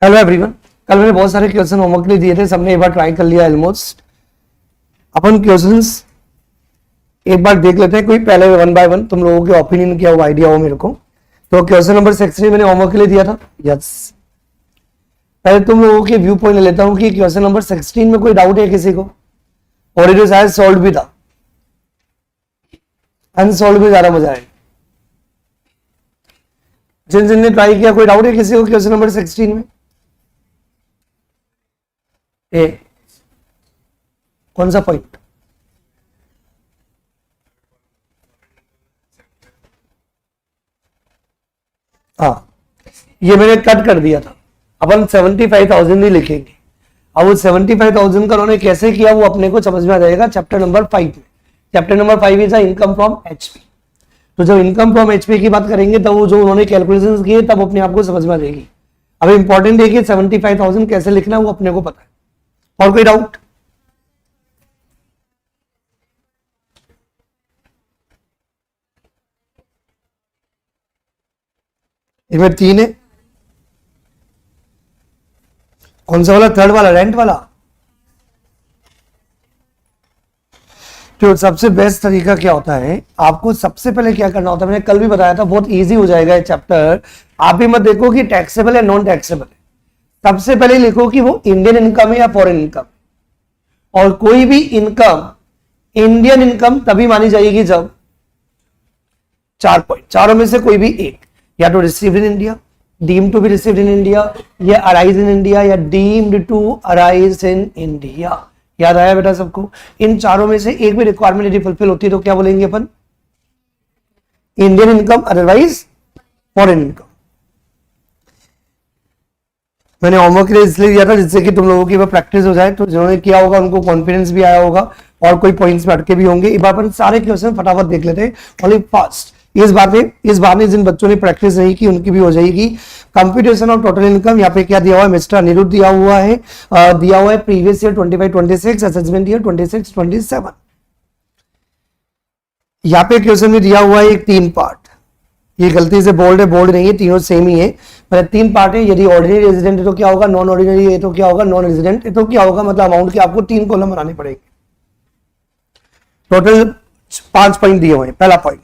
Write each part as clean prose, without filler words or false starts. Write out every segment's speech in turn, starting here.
Hello everyone, कल मैंने बहुत सारे क्वेश्चन होमवर्क के लिए दिए थे, सबने एक बार ट्राई कर लिया ऑलमोस्ट। अपन क्वेश्चंस एक बार देख लेते हैं, कोई पहले वन बाय वन तुम लोगों के ओपिनियन क्या हो, आइडिया हो मेरे को। तो क्वेश्चन नंबर 16 मैंने होमवर्क के लिए दिया था। यस, पहले तुम लोगों के व्यू पॉइंट ले लेता हूं कि क्वेश्चन नंबर 16 में कोई डाउट है किसी को, और ये शायद सॉल्व भी था, अनसॉल्व भी ज्यादा मजा आए। जिन जिनने ट्राई किया, कोई डाउट है किसी को क्वेश्चन नंबर 16 में? ए, कौन सा पॉइंट? हाँ, ये मैंने कट कर दिया था। अपन 75,000 ही लिखेंगे। अब वो 75,000 का उन्होंने कैसे किया वो अपने को समझ में आ जाएगा चैप्टर नंबर 5 में। Chapter number 5 is income from HP. तो जब इनकम फ्रॉम एचपी की बात करेंगे तब वो जो उन्होंने कैलकुलेशंस किए तब अपने आप को समझ में आ जाएगी। अब इंपॉर्टेंट है कि 75,000 कैसे लिखना है वो अपने को पता है। और कोई डाउट? इसमें 3 है। कौन सा वाला? थर्ड वाला, रेंट वाला। तो सबसे बेस्ट तरीका क्या होता है, आपको सबसे पहले क्या करना होता है, मैंने कल भी बताया था, बहुत इजी हो जाएगा ये चैप्टर। आप ही मत देखो कि टैक्सेबल है नॉन टैक्सेबल है, सबसे पहले लिखो कि वो इंडियन इनकम है या फॉरेन इनकम। और कोई भी इनकम इंडियन इनकम तभी मानी जाएगी जब 4 पॉइंट, चारों में से कोई भी एक, या तो received in India, deemed to be received in India, या अराइज इन इंडिया, या deemed to arise in India. याद आया बेटा सबको? इन चारों में से एक भी रिक्वायरमेंट यदि फुलफिल होती है तो क्या बोलेंगे अपन? Indian income, otherwise foreign income. मैंने होमवर्क के लिए इसलिए दिया था जिससे कि तुम लोगों की वह प्रैक्टिस हो जाए, तो जिन्होंने किया होगा उनको कॉन्फिडेंस भी आया होगा और कोई पॉइंट्स में अटके भी होंगे। एक बार अपन सारे क्वेश्चन फटाफट देख लेते हैं, ओनली फास्ट। इस बार में जिन बच्चों ने प्रैक्टिस नहीं की उनकी भी हो जाएगी। कंप्यूटेशन ऑफ टोटल इनकम, यहाँ पे क्या दिया हुआ है? मिस्टर अनिरुद्ध दिया हुआ है, प्रीवियस ईयर 25-26, असेसमेंट ईयर 26-27। यहाँ पे क्वेश्चन में दिया हुआ है एक 3 पार्ट। ये गलती से बोल्ड है, बोल्ड नहीं है, तीनों सेम ही है, मतलब 3 पार्ट है। यदि ऑर्डिनरी रेजिडेंट है तो क्या होगा, नॉन ऑर्डिनरी है तो क्या होगा, नॉन रेजिडेंट है तो क्या होगा, मतलब अमाउंट के आपको 3 कॉलम बनाने पड़ेंगे। टोटल 5 पॉइंट दिए हुए हैं। पहला point,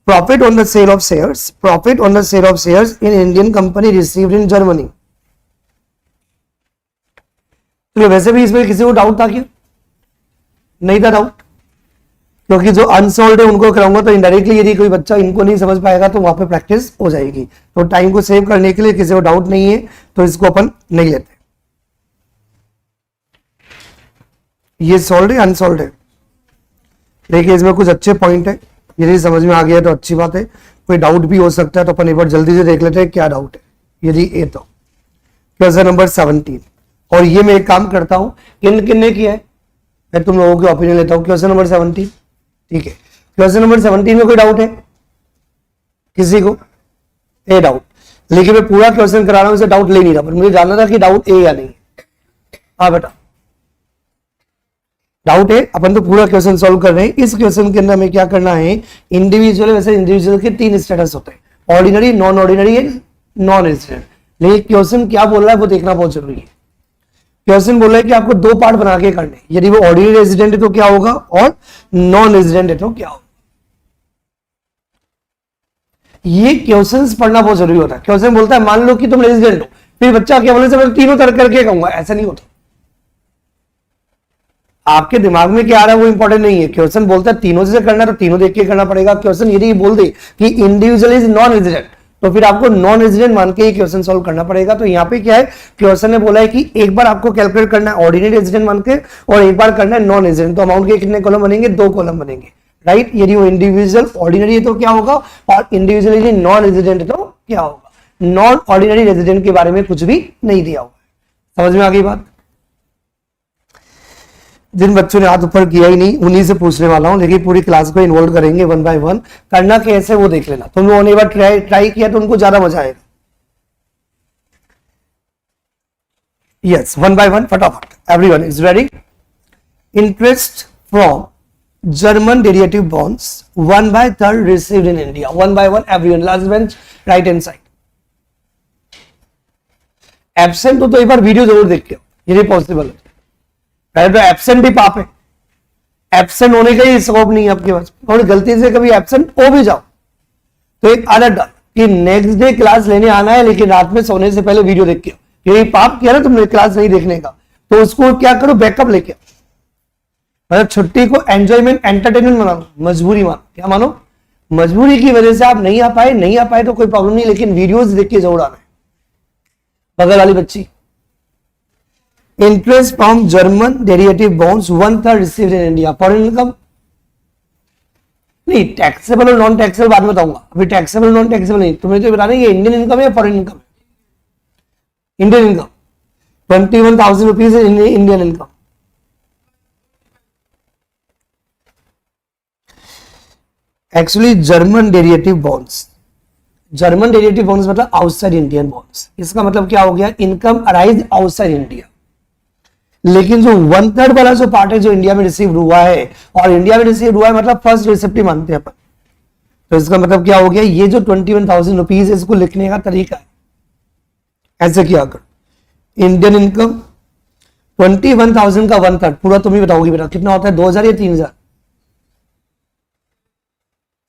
profit on the sale of shares, profit on the sale of shares in Indian company received in Germany. तो वैसे भी इसमें किसी को डाउट था क्या? नहीं था डाउट, क्योंकि जो अनसोल्ड है उनको कराऊंगा तो इनडायरेक्टली यदि कोई बच्चा इनको नहीं समझ पाएगा तो वहां पे प्रैक्टिस हो जाएगी। तो टाइम को सेव करने के लिए किसी को डाउट नहीं है तो इसको अपन नहीं लेते। ये सोल्ड है अनसोल्ड है, देखिए इसमें कुछ अच्छे पॉइंट है, यदि समझ में आ गया तो अच्छी बात है, कोई डाउट भी हो सकता है तो अपन एक बार जल्दी से देख लेते हैं क्या डाउट है। यदि ए तो क्वेश्चन नंबर 17, और ये मैं एक काम करता हूं, किन ने किया है मैं तुम लोगों के ओपिनियन लेता हूं। क्वेश्चन नंबर 17, ठीक है। क्वेश्चन नंबर 17 में कोई डाउट है किसी को? ए डाउट, लेकिन मैं पूरा क्वेश्चन करा रहा हूं, इसे डाउट ले नहीं रहा, पर मुझे जानना था कि डाउट ए या नहीं। हाँ बेटा, डाउट है, अपन तो पूरा क्वेश्चन सॉल्व कर रहे हैं। इस क्वेश्चन के अंदर हमें क्या करना है, इंडिविजुअल, वैसे इंडिविजुअल के 3 स्टेटस होते हैं, ordinary, non ordinary and non resident. लेकिन क्वेश्चन क्या बोल रहा है वो देखना बहुत जरूरी है। क्वेश्चन बोल रहा है कि आपको 2 पार्ट बना के करने, यदि वो ऑर्डिनरी रेजिडेंट है तो क्या होगा और नॉन रेजिडेंट है तो क्या होगा। ये क्वेश्चंस पढ़ना बहुत जरूरी होता है। क्वेश्चन बोलता है मान लो कि तुम रेजिडेंट हो, फिर बच्चा क्या बोले से मैं तीनों तरह करके कहूंगा, ऐसा नहीं होता। आपके दिमाग में क्या आ रहा है वो इंपॉर्टेंट नहीं है। क्वेश्चन बोलता है तीनों से करना तो तीनों देख के करना पड़ेगा। क्वेश्चन यदि बोल दे कि इंडिविजुअल इज नॉन रेजिडेंट तो फिर आपको नॉन रेजिडेंट मान के ही क्वेश्चन सॉल्व करना पड़ेगा। तो यहाँ पे क्या है, क्वेश्चन ने बोला है कि एक बार आपको कैलकुलेट करना है ऑर्डिनरी रेजिडेंट मान के और एक बार करना है नॉन रेजिडेंट। तो अमाउंट के कितने कॉलम बनेंगे? 2 कॉलम बनेंगे, राइट। यदि वो इंडिविजुअल ऑर्डिनरी है तो क्या होगा और इंडिविजुअल यदि नॉन रेजिडेंट है तो क्या होगा। नॉन ऑर्डिनरी रेजिडेंट के बारे में कुछ भी नहीं दिया हुआ। समझ में आ गई बात? जिन बच्चों ने हाथ ऊपर किया ही नहीं उन्हीं से पूछने वाला हूं, लेकिन पूरी क्लास को इन्वॉल्व करेंगे 1 बाय 1। करना कैसे वो देख लेना। तुम लोगों ने एक बार ट्राई किया तो उनको ज्यादा मजा आएगा। यस, 1 बाय 1 फटाफट, everyone is ready. Interest from German derivative bonds 1/3 received in India. 1 by 1 everyone, last bench, right hand side. Absent हो तो एक बार वीडियो जरूर देख के, यदि पॉसिबल है। पहले तो एब्सेंट ही पाप है, एब्सेंट होने का ही स्कोप नहीं है आपके पास, और गलती से कभी एब्सेंट हो भी जाओ तो एक आदत डाल कि नेक्स्ट डे क्लास लेने आना है, लेकिन रात में सोने से पहले वीडियो देख के, यही पाप किया ना तुमने क्लास नहीं देखने का, तो उसको क्या करो, बैकअप लेके, मतलब छुट्टी को एंजॉयमेंट एंटरटेनमेंट मानो, मजबूरी मानो। क्या मानो? मजबूरी की वजह से आप नहीं आ पाए तो कोई प्रॉब्लम नहीं, लेकिन वीडियोस देख के जरूर आना है। बगल वाली बच्ची, interest from German derivative bonds 1/3 received in India, foreign income नहीं, टैक्सेबल और नॉन टैक्सेबल बाद में बताऊंगा, अभी टैक्सेबल नॉन टैक्सेबल नहीं, तुम्हें तो बताना है ये इंडियन इनकम है या फॉरेन इनकम है। Indian income 21,000 rupees Indian income. Actually German derivative bonds, German derivative bonds मतलब आउटसाइड इंडियन बॉन्ड्स, इसका मतलब क्या हो गया, इनकम अराइज आउटसाइड इंडिया। लेकिन जो 1/3 वाला जो पार्ट है जो इंडिया में रिसीव हुआ है, और इंडिया में रिसीव हुआ है मतलब फर्स्ट रिसिप्ट मानते हैं अपन, तो इसका मतलब क्या हो गया, ये जो 21,000 रुपीज है इसको लिखने का तरीका है ऐसे किया कर, इंडियन इनकम 21,000 का 1/3 पूरा तुम ही बताओगी बेटा कितना होता है, 2,000 या 3,000?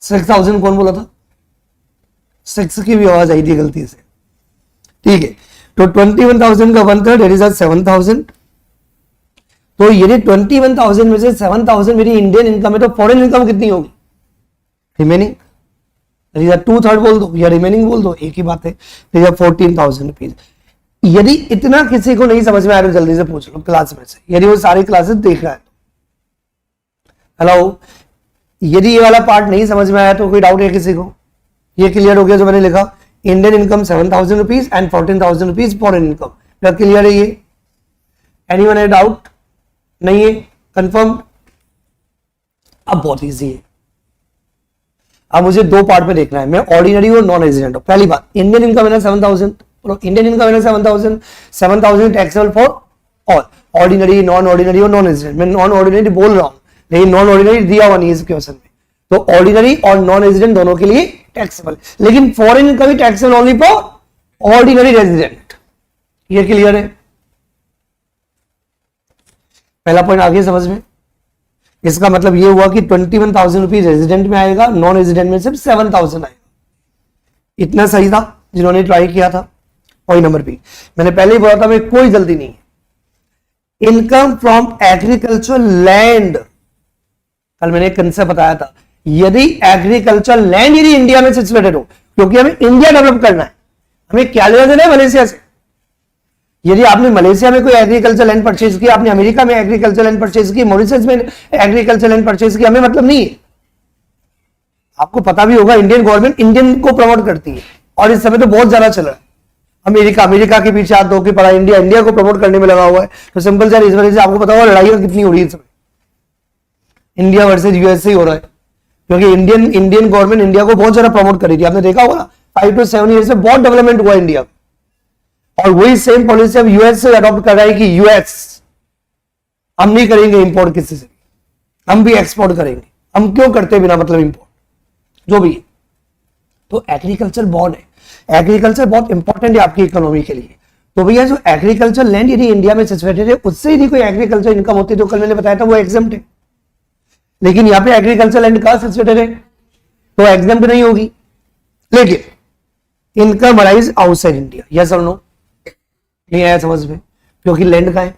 6,000 कौन बोला था? 6 की भी आवाज आई थी गलती से, ठीक है। तो 21,000 का 1/3 इट इज 7,000। तो ये 21,000 में से 7,000 मेरी इंडियन इनकम है, तो फॉरेन इनकम कितनी होगी? रिमेनिंग 2/3 बोल दो या रिमेनिंग बोल दो, एक ही बात है। 14,000 रुपीज। यदि इतना किसी को नहीं समझ में आया तो जल्दी से पूछ लो क्लास में से, यदि वो सारी क्लासेस देख रहा है। हेलो, यदि ये वाला पार्ट नहीं समझ में आया तो कोई डाउट है किसी को? ये क्लियर हो गया जो मैंने लिखा, Indian income 7,000 rupees and 14,000 rupees foreign income, क्या क्लियर है ये? एनीवन है डाउट? नहीं है? कंफर्म? अब बहुत इजी है, अब मुझे दो पार्ट में देखना है, मैं ऑर्डिनरी और नॉन रेजिडेंट हूं। पहली बात, इंडियन इनकम है ना 7,000, इंडियन इनकम है ना 7,000, 7,000 taxable for all, ordinary, non ordinary और नॉन रेजिडेंट। मैं नॉन ऑर्डिनरी बोल रहा हूं, लेकिन नॉन ऑर्डिनरी दिया हुआ नहीं है इस क्वेश्चन में, तो ऑर्डिनरी और नॉन रेजिडेंट दोनों के लिए टैक्सेबल, लेकिन फॉरेन इनकम ही taxable only for ordinary resident. ये क्लियर है? पहला पॉइंट आगे समझ में। इसका मतलब ये हुआ कि 21,000 रुपीज रेजिडेंट में आएगा, नॉन रेजिडेंट में सिर्फ 7,000 आएगा। इतना सही था जिन्होंने ट्राई किया था। पॉइंट नंबर बी, मैंने पहले ही बोला था, मैं कोई जल्दी नहीं है। इनकम फ्रॉम एग्रीकल्चर लैंड, कल मैंने एक कंसेप्ट बताया था, यदि एग्रीकल्चर लैंड यदि इंडिया में सिचुएटेड हो, क्योंकि हमें इंडिया डेवलप करना है, हमें क्या लेना देना है मलेशिया से। यदि आपने मलेशिया में कोई एग्रीकल्चर लैंड परचेज किया, आपने अमेरिका में एग्रीकल्चर लैंड परचेज की, मॉरिशस में एग्रीकल्चर लैंड परचेज की, हमें मतलब नहीं है। आपको पता भी होगा इंडियन गवर्नमेंट इंडियन को प्रमोट करती है, और इस समय तो बहुत ज्यादा चल रहा है। अमेरिका के पीछे हाथ धो के पड़ा, इंडिया को प्रमोट करने में लगा हुआ है। तो सिंपल सर, इस वजह से आपको पता होगा लड़ाई कितनी हो रही है इस समय, इंडिया वर्सेज यूएसए हो रहा है, क्योंकि इंडियन गवर्नमेंट इंडिया को बहुत ज्यादा प्रमोट कर रही थी। आपने देखा होगा ना, 5 to 7 ईयर से बहुत डेवलपमेंट हुआ इंडिया, और वही सेम पॉलिसी अब यूएस से अडॉप्ट कर रहा है कि यूएस हम नहीं करेंगे इंपोर्ट किसी से, हम भी एक्सपोर्ट करेंगे। हम क्यों करते बिना मतलब इंपोर्ट, जो भी है। तो एग्रीकल्चर बॉन्ड है, एग्रीकल्चर बहुत इंपॉर्टेंट है आपकी इकोनॉमी के लिए। तो भैया जो एग्रीकल्चर लैंड यदि इंडिया में सिचुएटेड है, उससे यदि कोई एग्रीकल्चर इनकम होती है, तो कल मैंने बताया था वो एग्जम्प्ट है। लेकिन यहाँ पे एग्रीकल्चर लैंड कहां सिचुएटेड है, तो एग्जम्प्ट नहीं होगी। लेकिन income arise outside India, yes और नो? नहीं आया समझ में? क्योंकि लैंड का है।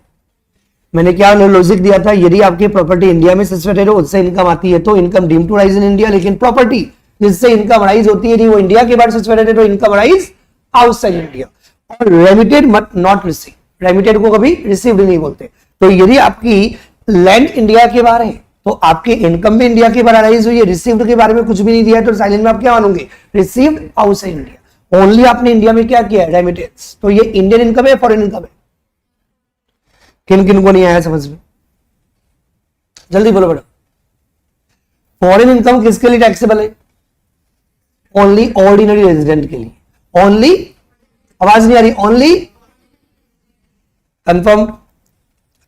मैंने क्या लॉजिक दिया था, यदि आपकी प्रॉपर्टी इंडिया में सिचुएटेड है, उससे इनकम आती है, तो income deemed to rise in India. लेकिन प्रॉपर्टी जिससे इनकम राइज होती है, वो इंडिया के बाहर सिचुएटेड है, तो इनकम राइज आउटसाइड इंडिया। और रेमिटेड मत नॉट रिसीव, रेमिटेड को कभी रिसीव्ड नहीं बोलते। तो यदि आपकी लैंड इंडिया के बाहर है, तो आपकी इनकम भी इंडिया के बाहर राइज हुई है, रिसीव्ड के बारे में कुछ भी नहीं दिया है, तो साइलेंट में आप क्या मानोगे, रिसीव्ड आउटसाइड इंडिया। ओनली आपने इंडिया में क्या किया है, रेमिटेंस। तो ये इंडियन इनकम है, फॉरेन इनकम है? किन किन को नहीं आया समझ में, जल्दी बोलो बेटा। फॉरेन इनकम किसके लिए टैक्सेबल है? ओनली ऑर्डिनरी रेजिडेंट के लिए। ओनली, आवाज नहीं आ रही, ओनली कंफर्म।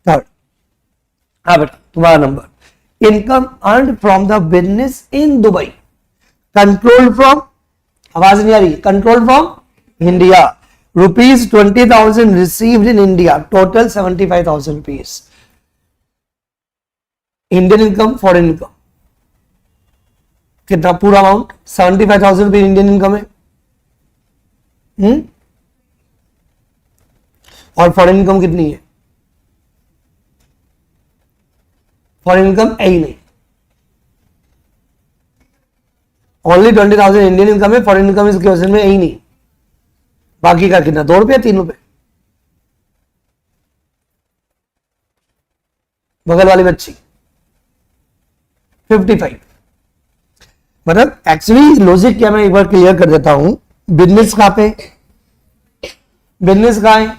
थर्ड, हाँ बेटा तुम्हारा number, income earn from the business in Dubai, control from, आवाज नहीं आ रही, control from India, rupees 20,000 received in India, total 75,000 rupees. Indian income, foreign income कितना, पूरा अमाउंट 75,000 रुपीज इंडियन इनकम है। और फॉरेन इनकम कितनी है? फॉरेन इनकम है ही नहीं, ओनली 20,000 इंडियन इनकम है, फॉरेन इनकम इस क्वेश्चन में है ही नहीं। बाकी का कितना, 2 रुपये 3 रुपये? बगल वाली बच्ची 55। मतलब एक्चुअली लॉजिक क्या, मैं एक बार क्लियर कर देता हूं। बिजनेस कहां पे, बिजनेस कहां है?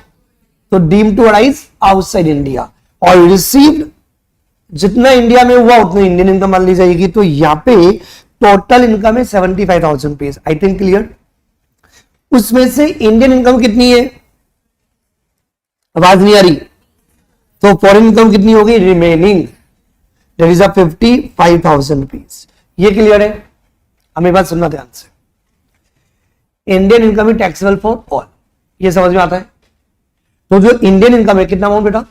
तो deem to arise outside India, और रिसीव्ड जितना इंडिया में हुआ उतना इंडियन इनकम मान ली जाएगी। तो यहां पे टोटल इनकम है 75,000 रुपीज। आई थिंक क्लियर। उसमें से इंडियन इनकम कितनी है? आवाज नहीं आ रही। तो फॉरेन इनकम कितनी होगी? Remaining, that is 55,000 rupees. ये क्लियर है? हमें बात सुनना ध्यान से। Indian income is taxable for all, ये समझ में आता है। तो जो इंडियन इनकम है कितना अमाउंट बेटा?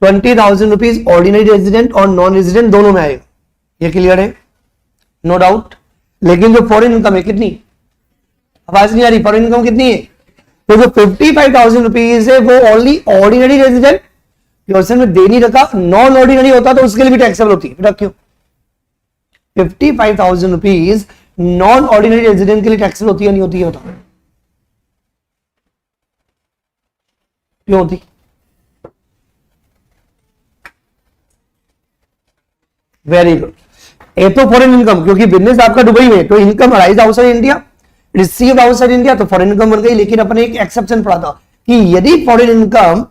20,000 रुपीज ऑर्डिनरी रेजिडेंट और नॉन रेजिडेंट दोनों में आएगा, ये क्लियर है, नो डाउट। लेकिन जो फॉरेन इनकम है कितनी, आवाज नहीं आ रही, फॉरेन इनकम कितनी है? तो जो 55,000 रुपीज है वो ओनली ऑर्डिनरी रेजिडेंट, क्वेश्चन में दे नहीं रखा, नॉन ऑर्डिनरी होता तो उसके लिए भी टैक्सेबल होती है। क्यों 55,000 रुपीज नॉन ऑर्डिनरी रेजिडेंट के लिए टैक्सेबल होती है, नहीं होती है बताओ? क्यों होती? Very good. ए तो फॉरेन इनकम, क्योंकि बिजनेस आपका दुबई में, तो income arise outside India, received outside India, तो फॉरेन इनकम बन गई। लेकिन अपने एक एक्सेप्शन पढ़ा था कि यदि फॉरेन इनकम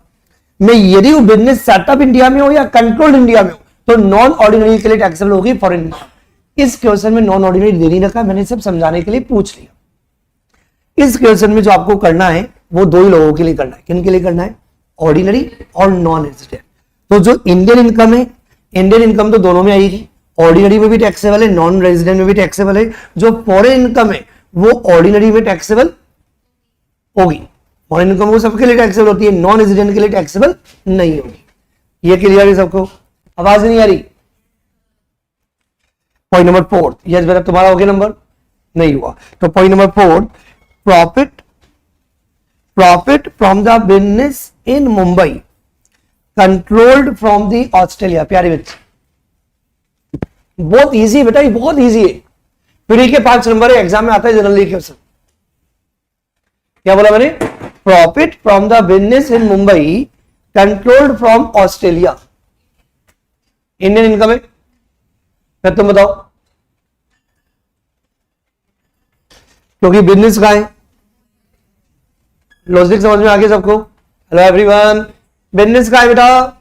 में यदि वो बिजनेस सेटअप इंडिया में हो या कंट्रोल्ड इंडिया में हो तो नॉन ऑर्डिनरी के लिए टैक्सेबल होगी फॉरेन इनकम। इस क्वेश्चन में नॉन ऑर्डिनरी दे नहीं रखा, मैंने सिर्फ समझाने के लिए पूछ लिया। इस क्वेश्चन में जो आपको करना है वो दो ही लोगों के लिए करना है। किन के लिए करना है? ऑर्डिनरी और नॉन रेजिडेंट। तो जो इंडियन इनकम है, इंडियन इनकम तो दोनों में आएगी, ऑर्डिनरी में भी टैक्सेबल है, नॉन रेजिडेंट में भी टैक्सेबल है। जो फॉरेन इनकम है वो ऑर्डिनरी में टैक्सेबल होगी, फॉरेन इनकम वो सबके लिए टैक्सेबल होती है, नॉन रेजिडेंट के लिए टैक्सेबल नहीं होगी। ये क्लियर है सबको? आवाज नहीं आ रही? पॉइंट नंबर 4, यस बेटा तुम्हारा हो गया नंबर? नहीं हुआ। तो point number 4, profit from the business in Mumbai controlled from the Australia. प्यारे बच्चे बहुत इजी बेटा, ये बहुत इजी है। फिर के 5 नंबर एग्जाम में आता है जनरली क्वेश्चन। क्या बोला मैंने? Profit from the business in Mumbai controlled from Australia. Indian income है, फिर तुम बताओ, क्योंकि बिजनेस का है। लॉजिक समझ में आ गया सबको? हेलो एवरीवन, बिजनेस का है बेटा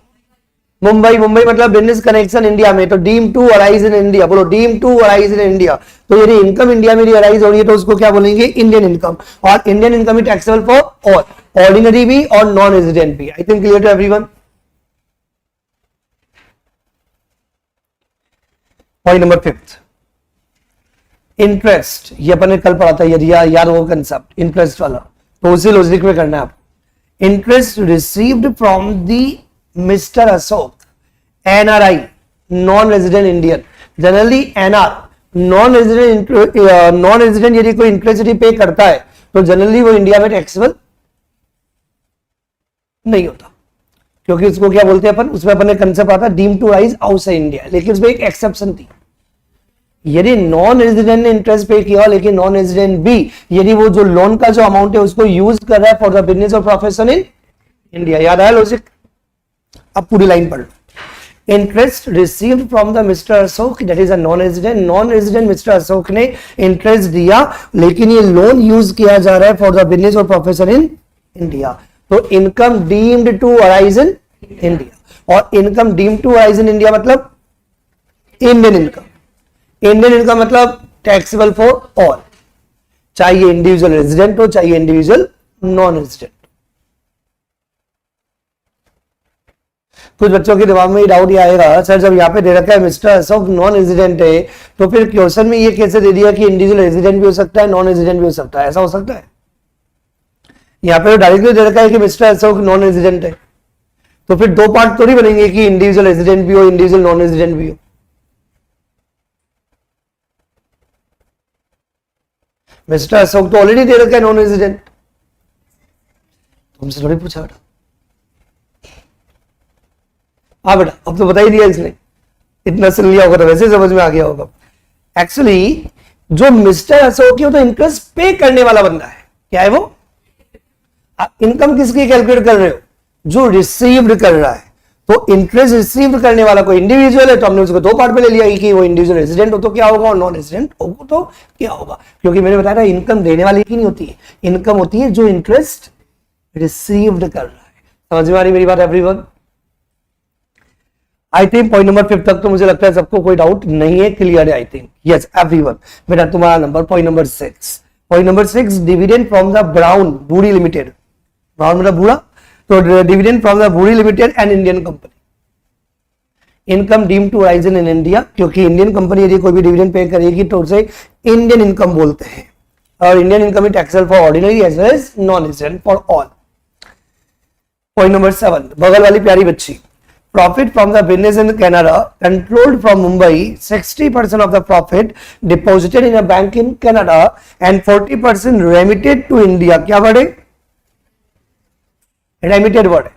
मुंबई। मुंबई मतलब बिजनेस कनेक्शन इंडिया में, तो deem to arise in India. बोलो deem to arise in India. तो यदि इनकम इंडिया में अराइज हो रही है तो उसको क्या बोलेंगे? Indian income. और Indian income is taxable for all, ordinary भी और नॉन रेजिडेंट भी। I think clear to everyone? Point number 5, interest. ये अपन ने कल पढ़ा था, यदि याद हो कंसेप्ट इंटरेस्ट वाला, तो उसी लॉजिक में करना है आपको। Interest received from the mister Ashok, NRI, non resident Indian. Generally NR, non resident यदि कोई इंटरेस्ट पे करता है तो जनरली वो इंडिया में टैक्सेबल नहीं होता, क्योंकि उसको क्या बोलते हैं अपन, उसमें अपन ने कंसेप्ट आता deem to rise outside India. लेकिन उसमें एक एक्सेप्शन थी, यदि नॉन रेजिडेंट ने इंटरेस्ट पे किया लेकिन नॉन रेजिडेंट भी यदि वो जो लोन का जो अमाउंट है उसको यूज कर रहा है फॉर द बिजनेस और प्रोफेशन इन इंडिया। याद आया लॉजिक? अब पूरी लाइन पढ़ लो। Interest received from the mister Ashok, that is a non resident. Non resident mister Ashok ने इंटरेस्ट दिया लेकिन ये लोन यूज किया जा रहा है फॉर द बिजनेस और प्रोफेशन इन इंडिया। तो income deemed to arise in India. और income deemed to arise in India मतलब इंडियन इनकम। इंडियन इनकम मतलब टैक्सेबल फॉर ऑल, चाहे इंडिविजुअल रेजिडेंट हो चाहे इंडिविजुअल नॉन रेजिडेंट। कुछ बच्चों के दिमाग में डाउट ये आएगा, सर जब यहाँ पे दे रखा है मिस्टर अशोक नॉन रेजिडेंट है तो फिर क्वेश्चन में ये कैसे दे दिया कि इंडिविजुअल रेजिडेंट भी हो सकता है नॉन रेजिडेंट भी हो सकता है? ऐसा हो सकता है? यहाँ पे डायरेक्टली दे रखा है कि मिस्टर अशोक नॉन रेजिडेंट है, तो फिर दो पार्ट थोड़ी बनेंगे कि इंडिविजुअल रेजिडेंट भी हो इंडिविजुअल नॉन रेजिडेंट भी हो। मिस्टर अशोक तो ऑलरेडी दे रखा है नॉन रेजिडेंट, तुमसे थोड़ी पूछा बेटा। हाँ बेटा अब तो बता ही दिया इसने, इतना सुन लिया होगा तो वैसे समझ में आ गया होगा। एक्चुअली जो मिस्टर अशोक है तो इंटरेस्ट पे करने वाला बंदा है, क्या है वो? इनकम किसकी कैलकुलेट कर रहे हो? जो रिसीव्ड कर रहा है। तो इंटरेस्ट रिसीव्ड करने वाला कोई इंडिविजुअल है तो हमने उसको दो पार्ट में ले लिया कि वो इंडिविजुअल रेजिडेंट हो तो क्या होगा और नॉन रेजिडेंट हो तो क्या होगा, क्योंकि मैंने बताया था इनकम देने वाली की नहीं होती है, इनकम होती है जो इंटरेस्ट रिसीव्ड कर रहा है। समझ में आ रही मेरी बात everyone? I think point number 5 तक तो मुझे लगता है सबको कोई डाउट नहीं है, क्लियर है आई थिंक। Yes everyone. बेटा तुम्हारा number point number 6, point number 6, dividend from the Brown Boveri limited. Brown मतलब बूढ़ा, तो dividend from the Boveri limited and Indian company. Income deem to rise in India, क्योंकि Indian company यदि कोई भी dividend pay करेगी तो उसे इंडियन इनकम बोलते हैं, और Indian income is taxable for ordinary as well as non resident for all. Point number 7, बगल वाली प्यारी बच्ची। Profit from the business in Canada controlled from Mumbai, 60% of the profit deposited in a bank in Canada and 40% remitted to India. क्या word है? Remitted word है।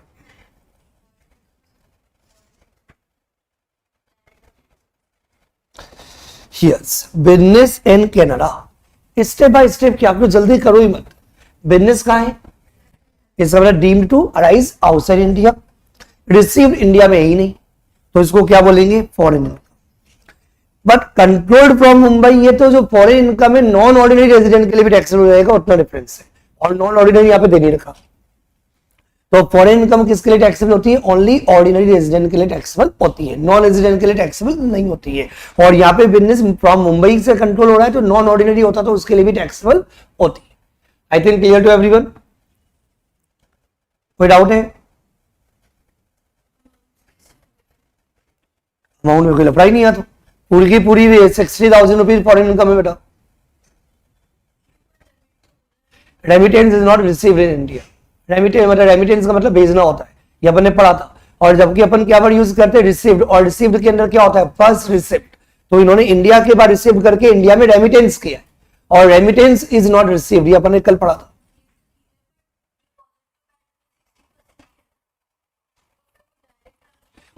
Yes, business in Canada. Step by step क्या, आपको जल्दी करो ही मत। Business कहाँ है? इसका मतलब deemed to arise outside India, received India में ही नहीं, तो इसको क्या बोलेंगे? Foreign income. But controlled from Mumbai, ये तो जो फॉरेन इनकम है नॉन ऑर्डिनरी रेजिडेंट के लिए भी टैक्सेबल हो जाएगा, उतना डिफरेंस है, और नॉन ऑर्डिनरी यहाँ पे दे नहीं रखा। तो फॉरेन इनकम किसके लिए टैक्सेबल होती है? ओनली ऑर्डिनरी रेजिडेंट के लिए टैक्सेबल होती है, नॉन रेजिडेंट के लिए टैक्सेबल नहीं होती है। और यहाँ पे बिजनेस फ्रॉम मुंबई से कंट्रोल हो रहा है तो नॉन ऑर्डिनरी होता तो उसके लिए भी टैक्सेबल होती है। I think clear to everyone? कोई डाउट है? अमाउंट में कोई लफड़ा ही नहीं आता, पूरी की पूरी 60,000 रुपीज फॉरेन इनकम है बेटा। Remittance is not received in India. Remittance मतलब रेमिटेंस का मतलब भेजना होता है, ये अपन ने पढ़ा था। और जबकि अपन क्या वर्ड यूज करते हैं? रिसीव्ड, और रिसीव्ड के अंदर क्या होता है? First receipt. तो इन्होंने इंडिया के बाद रिसीव करके इंडिया में रेमिटेंस किया, और रेमिटेंस इज नॉट रिसीव्ड, ये अपन ने कल पढ़ा था।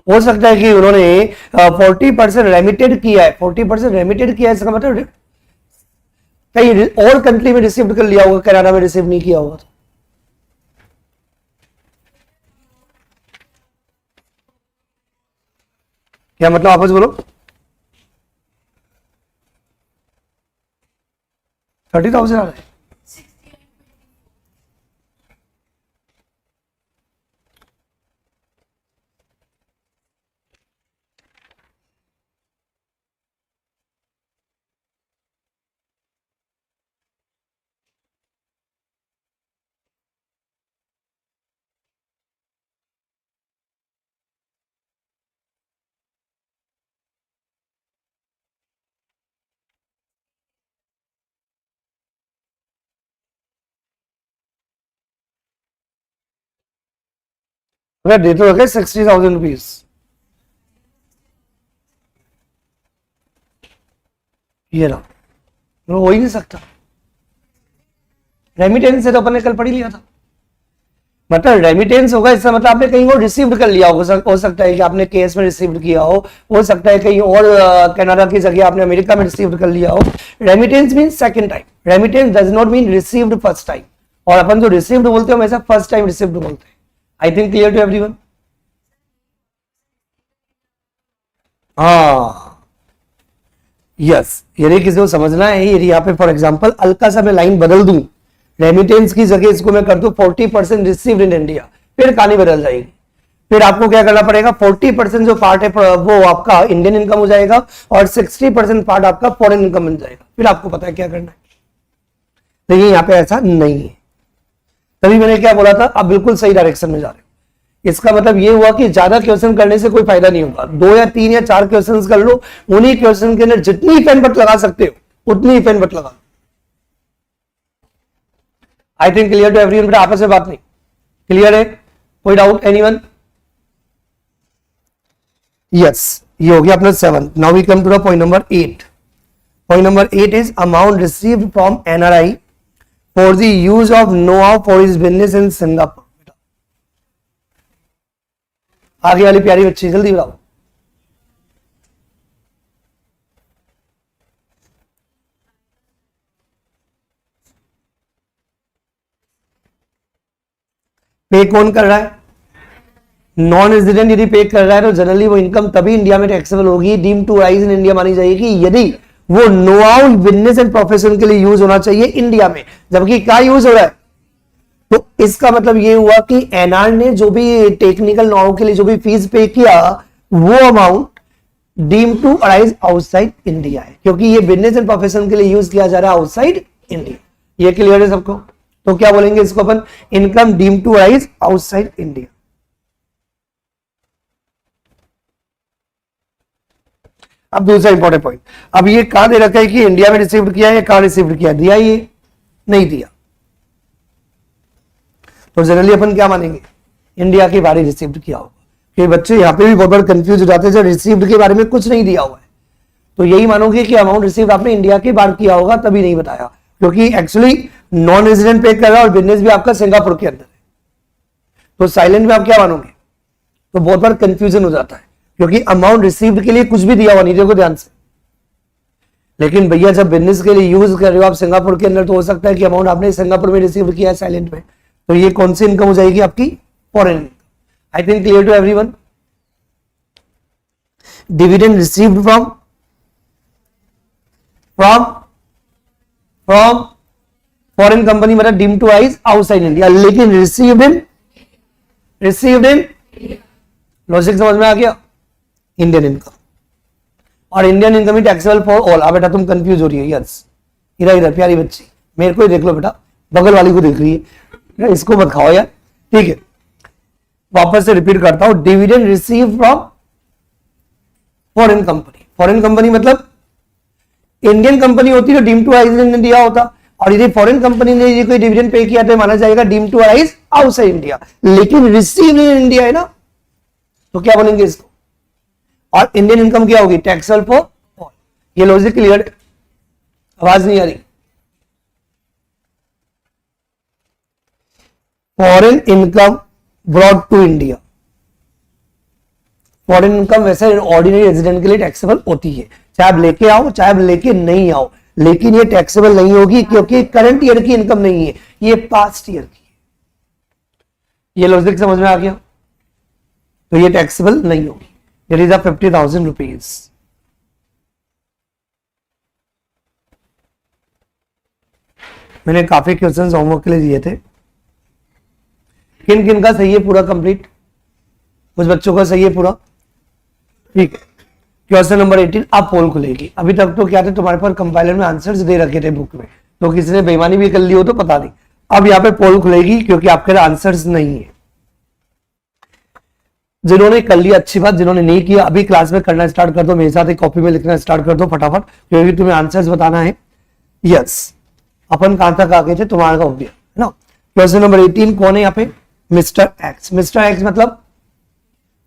हो सकता है कि उन्होंने 40% रेमिटेड किया है, 40% रेमिटेड किया है, इसका मतलब कहीं और कंट्री में रिसीव कर लिया होगा, कनाडा में रिसीव नहीं किया होगा। क्या मतलब? वापस बोलो। 30,000 आ रहा है। अगर दे तो रखे 60,000 रुपीज, ये ना हो ही नहीं सकता। रेमिटेंस से तो अपन ने कल पढ़ ही लिया था, मतलब रेमिटेंस होगा इसका मतलब आपने कहीं और रिसीव्ड कर लिया हो सकता है कि आपने केस में रिसीव्ड किया हो सकता है कहीं और कनाडा की जगह आपने अमेरिका में रिसीव्ड कर लिया हो। Remittance mean second time, remittance does not mean received first time, और अपन जो रिसीव्ड बोलते हैं हमेशा फर्स्ट टाइम रिसीव्ड बोलते हैं। I think clear to everyone? हाँ यस, यदि किसी को समझना है, यदि यहाँ पे फॉर एग्जांपल हल्का सा मैं लाइन बदल दूं, रेमिटेंस की जगह इसको मैं कर दूं 40% रिसीव्ड इन इंडिया, फिर कहानी बदल जाएगी। फिर आपको क्या करना पड़ेगा? 40% जो पार्ट है वो आपका इंडियन इनकम हो जाएगा, और 60% पार्ट आपका फॉरेन इनकम बन जाएगा। फिर आपको पता है क्या करना है। लेकिन यहाँ पे ऐसा नहीं है, तभी मैंने क्या बोला था, आप बिल्कुल सही डायरेक्शन में जा रहे हो। इसका मतलब ये हुआ कि ज्यादा क्वेश्चन करने से कोई फायदा नहीं होगा, 2 या 3 या 4 क्वेश्चन कर लो, उन्हीं क्वेश्चन के अंदर जितनी पेन बट लगा सकते हो उतनी पेन बट लगा। I think clear to everyone, बेटा आपस में बात नहीं क्लियर है, कोई डाउट एनीवन? यस, ये हो गया अपना 7. Now we come to the point number 8. Point number 8 is amount received from NRI for the use of know how for his business in Singapore. आगे वाली प्यारी बच्ची जल्दी बताओ. पे कौन कर रहा है? नॉन रेजिडेंट यदि पे कर रहा है तो जनरली वो इनकम तभी इंडिया में टैक्सेबल होगी, deem to rise in India मानी जाएगी यदि वो know how business and profession के लिए यूज होना चाहिए इंडिया में, जबकि क्या यूज हो रहा है. तो इसका मतलब ये हुआ कि एनआर ने जो भी टेक्निकल नो हाउ के लिए जो भी फीस पे किया वो amount deem to arise outside India है, क्योंकि ये बिजनेस एंड प्रोफेशन के लिए यूज किया जा रहा है आउटसाइड इंडिया. ये क्लियर है सबको? तो क्या बोलेंगे इसको अपन? Income deem to arise outside India. अब दूसरा इंपॉर्टेंट पॉइंट, अब ये कहां दे रखा है कि इंडिया में रिसीव किया है, कहां रिसीव किया, दिया ये नहीं दिया, तो जनरली अपन क्या मानेंगे? इंडिया के बारे रिसीव किया होगा. कि बच्चे यहाँ पे भी बहुत बार कंफ्यूज हो जाते हैं, जब रिसीव्ड के बारे में कुछ नहीं दिया हुआ है तो यही मानोगे कि अमाउंट रिसीव्ड आपने इंडिया के बाहर किया होगा, तभी नहीं बताया, क्योंकि एक्चुअली नॉन रेजिडेंट पे कर रहा है और बिजनेस भी आपका सिंगापुर के अंदर है, तो साइलेंट में आप क्या मानोगे? तो बहुत बार कंफ्यूजन हो जाता है, क्योंकि अमाउंट रिसीव्ड के लिए कुछ भी दिया हुआ नहीं, देखो ध्यान से. लेकिन भैया जब बिजनेस के लिए यूज कर रहे हो आप सिंगापुर के अंदर, तो हो सकता है कि अमाउंट आपने सिंगापुर में रिसीव किया है साइलेंट में, तो ये कौन सी इनकम हो जाएगी आपकी? Foreign income. I think clear to everyone? Dividend received from foreign company मतलब deem to arise outside India, लेकिन रिसीव्ड इन लॉजिक समझ में आ गया? Indian income. और इंडियन इनकम ही टैक्सेबल फॉर ऑल. अब बेटा तुम कंफ्यूज हो रही है. यस, इधर प्यारी बच्ची, मेरे को ही देख लो बेटा, बगल वाली को देख रही है, इसको मत खाओ यार, ठीक है. वापस से रिपीट करता हूं, dividend receive from foreign company. Foreign company मतलब इंडियन कंपनी होती तो deem to arise in India होता, और यदि फॉरेन कंपनी ने यदि कोई डिविडेंड पे किया तो माना जाएगा deem to arise outside India, लेकिन रिसीव इन इंडिया है ना, तो क्या बोलेंगे इसको? और इंडियन इनकम क्या होगी? Taxable for all. ये लॉजिक क्लियर? आवाज नहीं आ रही? Foreign income brought to India. Foreign income वैसे ऑर्डिनरी रेजिडेंट के लिए टैक्सेबल होती है, चाहे आप लेके आओ चाहे आप लेके नहीं आओ, लेकिन ये टैक्सेबल नहीं होगी क्योंकि करंट ईयर की इनकम नहीं है, ये पास्ट ईयर की है. ये लॉजिक समझ में आ गया? तो ये टैक्सेबल नहीं होगी. It is 50,000 rupees. मैंने काफी क्वेश्चंस होमवर्क के लिए दिए थे. किन किन का सही है पूरा कंप्लीट? कुछ बच्चों का सही है पूरा, ठीक है. क्वेश्चन नंबर 18 अब पोल खुलेगी. अभी तक तो क्या थे तुम्हारे पास कंपाइलर में आंसर्स दे रखे थे बुक में, तो किसी ने बेईमानी भी कर ली हो तो पता नहीं. अब यहाँ पे पोल खुलेगी क्योंकि आपके आंसर्स नहीं है. जिन्होंने कर लिया अच्छी बात, जिन्होंने नहीं किया अभी क्लास में करना स्टार्ट कर दो, मेरे साथ एक कॉपी में लिखना स्टार्ट कर दो फटाफट, क्योंकि तुम्हें आंसर्स बताना है. यस, अपन कहां तक आ गए थे? तुम्हारा का हो गया है ना. क्वेश्चन नंबर 18 कौन है यहाँ पे? Mister X. मिस्टर एक्स मतलब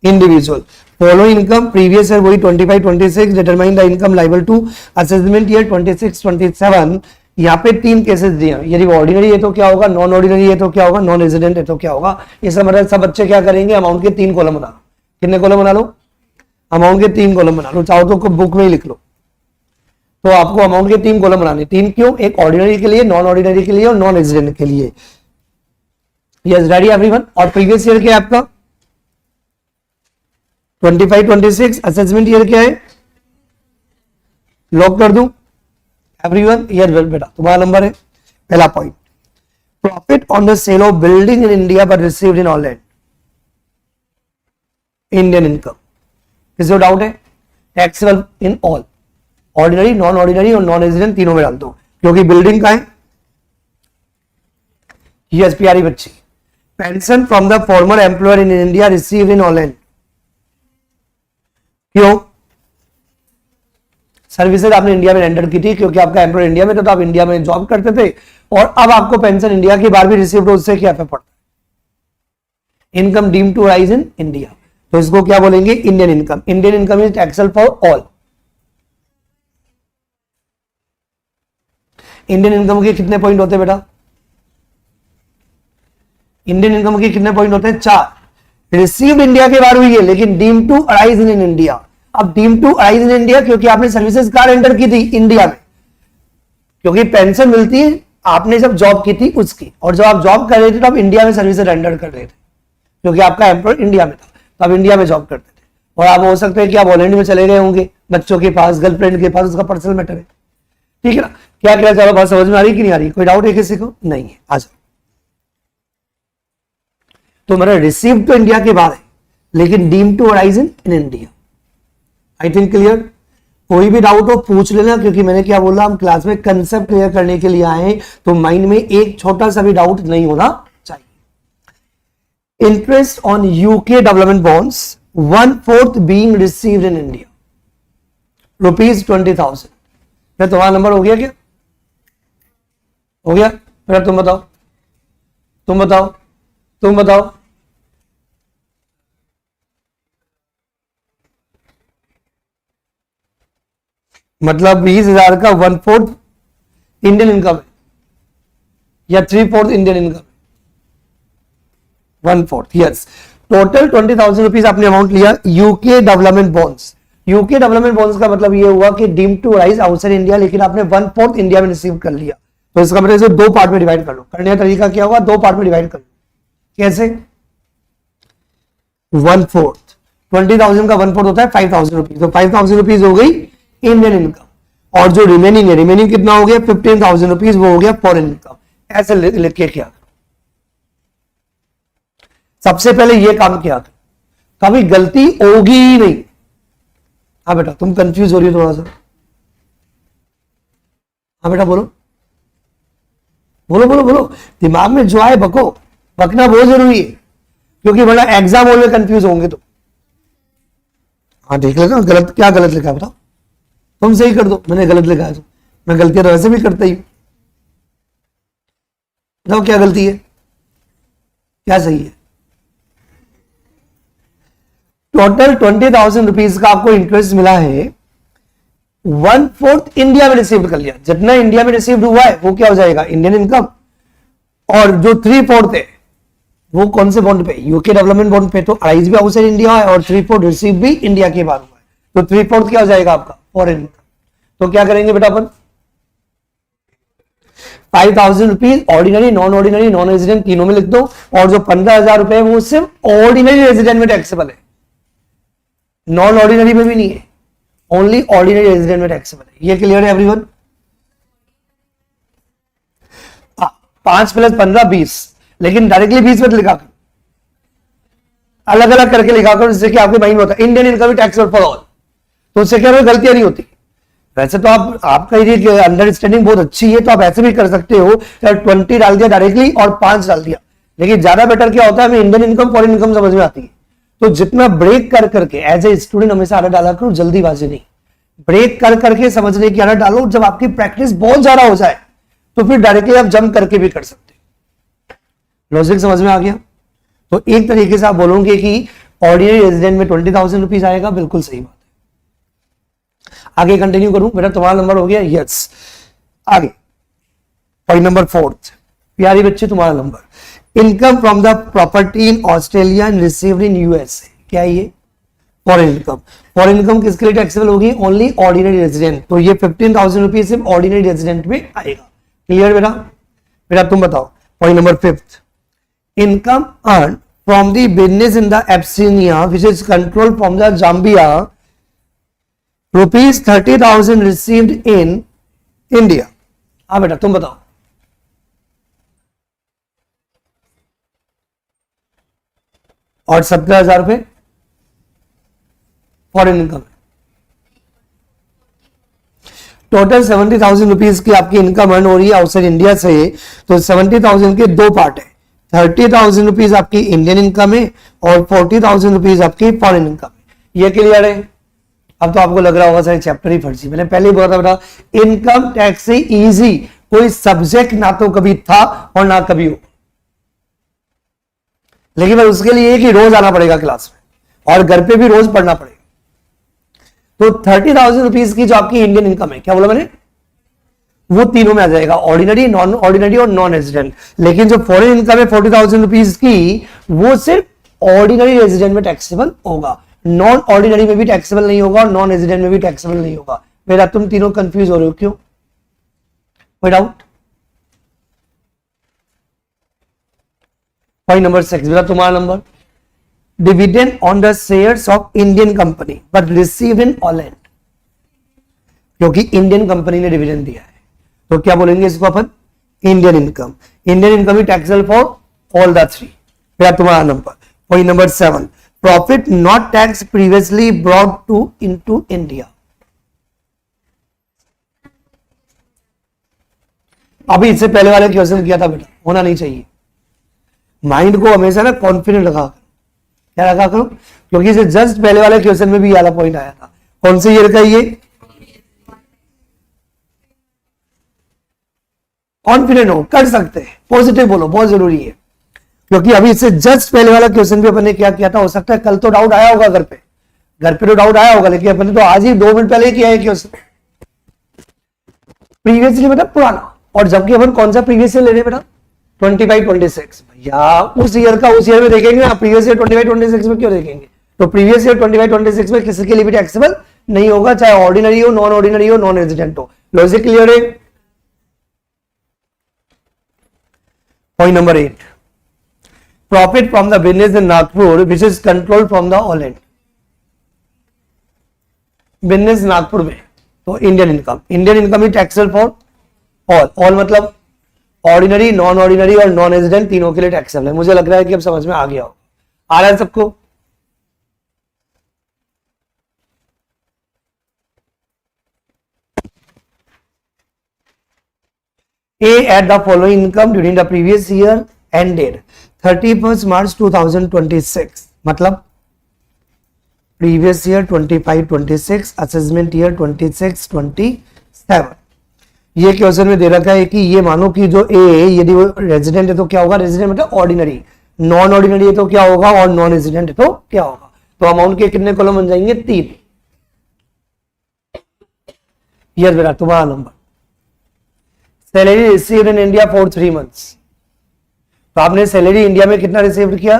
individual. Follow income previous year वही 25-26, determine the income liable to assessment year 26-27. यहाँ पे 3 केसेस दिए हैं. यदि ऑर्डिनरी है तो क्या होगा, नॉन ऑर्डिनरी है तो क्या होगा, नॉन रेजिडेंट है तो क्या होगा. इसका मतलब सब बच्चे क्या करेंगे? अमाउंट के 3 कॉलम बना लो. कितने कॉलम बना लो? अमाउंट के 3 कॉलम बना लो. चाहो तो बुक में ही लिख लो. तो आपको अमाउंट के 3 कॉलम बनाने. 3 क्यों? एक ऑर्डिनरी के लिए, नॉन ऑर्डिनरी के लिए और नॉन रेजिडेंट के लिए. Yes, ready everyone? और प्रीवियस ईयर क्या है आपका? 25-26. असेसमेंट ईयर क्या है? लॉक कर दूं एवरीवन? यस बेटा, तुम्हारा नंबर है. पहला point, profit on the sale of building in India but received in Holland. Indian income. किसी को डाउट है? Taxable in all, ordinary, non ordinary और नॉन रेजिडेंट तीनों में डाल दो, क्योंकि बिल्डिंग का है. यस प्यारी बच्ची. Pension from the former employer in India received in Holland. क्यों? सर्विसेज आपने इंडिया में रेंडर की थी, क्योंकि आपका एम्प्लॉयर इंडिया में था तो आप इंडिया में जॉब करते थे, और अब आपको पेंशन इंडिया के बाहर भी रिसीव्ड हो, उससे क्या इफेक्ट पड़ता है? Income deem to rise in India, तो इसको क्या बोलेंगे? Indian income. Indian income is taxable for all. Indian income के कितने पॉइंट होते हैं बेटा? इंडियन इनकम के कितने पॉइंट होते हैं? 4। रिसीव्ड इंडिया के बाहर हुई है, लेकिन deem to arise in India. अब deem to arise in India क्योंकि आपने सर्विसेज कहां रेंडर की थी? इंडिया में, क्योंकि पेंशन मिलती है आपने जब जॉब की थी उसकी, और जब आप जॉब कर रहे थे तो आप इंडिया में सर्विसेज रेंडर कर रहे थे, क्योंकि आपका एम्प्लॉय इंडिया में था, तो आप इंडिया में जॉब करते थे। और आप हो सकते हैं कि आप हॉलैंड में चले गए होंगे, बच्चों के पास, गर्लफ्रेंड के पास, उसका पर्सनल मैटर है, ठीक है ना? क्या कहना चाह रहा हूं, बात समझ में आ रही कि नहीं आ रही? कोई डाउट है किसी को? नहीं है, आ जाओ। तो मेरा रिसीव तो इंडिया के बाहर है, लेकिन deem to arise in India. I think clear? कोई भी डाउट हो पूछ लेना, क्योंकि मैंने क्या बोला, हम क्लास में कंसेप्ट क्लियर करने के लिए आए हैं, तो माइंड में एक छोटा सा भी डाउट नहीं होना चाहिए। Interest on UK development bonds 1/4 being received in India, ₹20,000। मैं तुम्हारा नंबर हो गया क्या? हो गया? मेरा तुम बताओ, तुम बताओ, तुम बताओ। मतलब 20,000 का 1/4 इंडियन इनकम है, या 3/4 Indian income? 1/4, yes. Total 20,000 rupees आपने अमाउंट लिया UK development bonds. UK development bonds का मतलब ये हुआ कि deem to rise outside India, लेकिन आपने 1/4 इंडिया में रिसीव कर लिया, तो इसका मतलब इसे 2 पार्ट में डिवाइड कर लो। करने का तरीका क्या होगा? 2 पार्ट में डिवाइड कर लो। कैसे? 1/4, 20,000 का 1/4 होता है 5,000 रुपीज, तो 5,000 रुपीज हो गई इंडियन इनकम, और जो रिमेनिंग है, रिमेनिंग कितना हो गया? 15,000 रुपीज, वो हो गया फॉरेन इनकम। ऐसे लिख के क्या, सबसे पहले ये काम किया, कभी गलती होगी ही नहीं। हाँ बेटा, तुम कंफ्यूज हो रही हो थोड़ा सा। हाँ बेटा, बोलो बोलो बोलो बोलो, दिमाग में जो आए बको, बकना बहुत जरूरी है, क्योंकि वरना एग्जाम हॉल में कंफ्यूज होंगे तो। हाँ देख लेना, गलत क्या गलत लिखा है बताओ, तुम सही कर दो, मैंने गलत लिखा है तो। मैं गलतियां तो वैसे भी करता ही, बताओ क्या गलती है, क्या सही है? टोटल 20,000 रुपीज का आपको इंटरेस्ट मिला है, 1/4 इंडिया में रिसीव कर लिया। जितना इंडिया में रिसीव हुआ है वो क्या हो जाएगा? Indian income. और जो 3/4 है वो कौन से बॉन्ड पे? यूके डेवलपमेंट बॉन्ड पे, तो अराइज भी आउटसाइड इंडिया है और 3/4 रिसीव भी इंडिया के बाहर हुआ है, तो 3/4 क्या हो जाएगा आपका? Foreign income. तो क्या करेंगे बेटा अपन? 5,000 rupees ordinary, non ordinary, non resident तीनों में लिख दो, और जो 15,000 रुपए वो सिर्फ ऑर्डिनरी रेजिडेंट में टैक्सेबल है, नॉन ऑर्डिनरी में भी नहीं है, ओनली ऑर्डिनरी रेजिडेंट में टैक्सेबल है। ये क्लियर है एवरीवन? 5 + 15 20, लेकिन डायरेक्टली 20 मत लिखा कर, अलग अलग करके लिखा कर, जिससे कि आपके माइंड में होता है Indian income taxable for all, तो उससे क्या गलतियां नहीं होती। वैसे तो आपका ये अंडरस्टैंडिंग बहुत अच्छी है, तो आप ऐसे भी कर सकते हो, 20 डाल दिया डायरेक्टली और 5 डाल दिया, लेकिन ज्यादा बेटर क्या होता है, हमें इंडियन इनकम फॉरेन इनकम समझ में आती है। तो जितना ब्रेक कर करके एज ए स्टूडेंट हमेशा आदत डाला करो, जल्दीबाजी नहीं, ब्रेक कर करके समझने की आदत डालो। जब आपकी प्रैक्टिस बहुत ज्यादा हो जाए तो फिर डायरेक्टली आप जंप करके भी कर सकते हो। लॉजिक समझ में आ गया? तो एक तरीके से आप बोलोगे कि ऑर्डिनरी रेजिडेंट में 20,000 रुपीज आएगा, बिल्कुल सही बात है। आगे कंटिन्यू करूं, मेरा तुम्हारा नंबर हो गया, यस। आगे पॉइंट नंबर 4, प्यारी बच्चे तुम्हारा number, income from the property in Australia and received in USA. क्या है ये? Foreign income. फॉरेन इनकम किसके लिए टैक्सेबल होगी? ओनली ऑर्डिनरी रेजिडेंट, तो ये 15,000 रुपीज सिर्फ ऑर्डिनरी रेजिडेंट में आएगा। क्लियर बेटा? बेटा तुम बताओ point number 5, income earn from the business in the Abyssinia which is control from the Zambia, ₹30,000 received in India. हाँ बेटा तुम बताओ। और 17,000 रुपए फॉरेन इनकम है। टोटल 70,000 रुपीज की आपकी इनकम अर्न हो रही है आउटसाइड इंडिया से, तो 70,000 के 2 पार्ट है, 30,000 रुपीज आपकी इंडियन इनकम है और 40,000 रुपीज आपकी फॉरेन इनकम है। ये क्लियर है? अब तो आपको लग रहा होगा सर चैप्टर ही फर्जी, मैंने पहले ही बोला था बेटा इनकम टैक्स से इजी कोई सब्जेक्ट ना तो कभी था और ना कभी हो, लेकिन बस उसके लिए कि रोज आना पड़ेगा क्लास में और घर पे भी रोज पढ़ना पड़ेगा। तो 30,000 रुपीज की जो आपकी इंडियन इनकम है, क्या बोला मैंने, वो तीनों में आ जाएगा, ऑर्डिनरी, नॉन ऑर्डिनरी और नॉन रेजिडेंट। लेकिन जो फॉरेन इनकम है 40,000 रुपीज की, वो सिर्फ ऑर्डिनरी रेजिडेंट में टैक्सेबल होगा, नॉन ऑर्डिनरी में भी टैक्सेबल नहीं होगा और नॉन रेजिडेंट में भी टैक्सेबल नहीं होगा। मेरा तुम तीनों कंफ्यूज हो रहे हो, क्यों, कोई डाउट? पॉइंट नंबर 6 मेरा तुम्हारा number, dividend on the shares of Indian company but receive in Holland, क्योंकि इंडियन कंपनी ने डिविडेंड दिया है, तो क्या बोलेंगे इसको अपन, Indian income. Indian income is taxable for all the three. मेरा तुम्हारा number, point number 7, profit not tax previously brought to into India. अभी इससे पहले वाले क्वेश्चन किया था बेटा, होना नहीं चाहिए। माइंड को हमेशा ना कॉन्फिडेंट रखा, क्या रखा करो, क्योंकि इसे जस्ट पहले वाले क्वेश्चन में भी वाला पॉइंट आया था। कौन से ईयर का ये, कॉन्फिडेंट हो, कर सकते हैं, पॉजिटिव बोलो, बहुत जरूरी है, क्योंकि अभी इससे जस्ट पहले वाला क्वेश्चन भी अपन ने क्या किया था। हो सकता है कल तो डाउट आया होगा घर पे तो डाउट आया होगा, लेकिन अपन ने तो आज ही 2 मिनट पहले ही किया है क्वेश्चन। प्रीवियसली मतलब पुराना, और जबकि अपन कौन सा प्रीवियस ईयर ले रहे हैं बेटा, 25-26। भैया उस ईयर का उस ईयर में देखेंगे ना, प्रीवियस ईयर 25-26 में क्यों देखेंगे? तो प्रीवियस ईयर 25-26 में किसी के लिए भी टैक्सेबल नहीं होगा, चाहे ऑर्डिनरी हो, नॉन ऑर्डिनरी हो, नॉन रेजिडेंट हो। लॉजिक क्लियर है? Point number 8, profit from the business in Nagpur which is control from the Holland. Business Nagpur में, तो Indian income is taxable for all मतलब ऑर्डिनरी, नॉन ऑर्डिनरी और नॉन रेजिडेंट तीनों के लिए टैक्सेबल है। मुझे लग रहा है कि अब समझ में आ गया हो, आ रहा है सबको? A at the following income during the previous year ended 31st March 2026, मतलब previous year 25-26, assessment year 26-27। ये क्वेश्चन में दे रखा है कि ये मानो कि जो ए यदि वो रेजिडेंट है तो क्या होगा, रेजिडेंट मतलब ऑर्डिनरी, नॉन ऑर्डिनरी है तो क्या होगा, और नॉन रेजिडेंट है तो क्या होगा। तो अमाउंट के कितने कॉलम बन जाएंगे, 3। यस बेटा तुम्हारा number, salary received in India for 3 months. तो आपने सैलरी इंडिया में कितना रिसीव किया,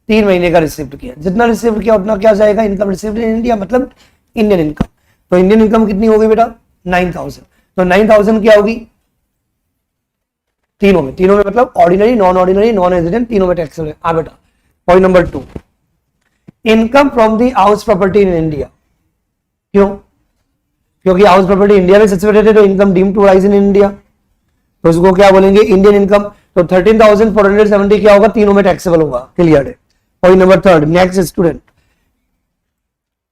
3 महीने का रिसीव किया, जितना रिसीव किया उतना क्या जाएगा, इनकम रिसीव्ड इन इंडिया मतलब इंडियन इनकम। तो इंडियन इनकम कितनी होगी बेटा, 9,000। तो 9,000 क्या होगी, तीनों में मतलब ordinary, non ordinary, non resident तीनों में टैक्सेबल है। हाँ बेटा, point number 2, income from the house property in India. क्यों, क्योंकि हाउस प्रॉपर्टी इंडिया में सिचुएटेड है, तो income deemed to rise in India, तो उसको क्या बोलेंगे, इंडियन इनकम। तो 13,470 क्या होगा, तीनों में टैक्सेबल होगा। क्लियर है? Point number 3, next student,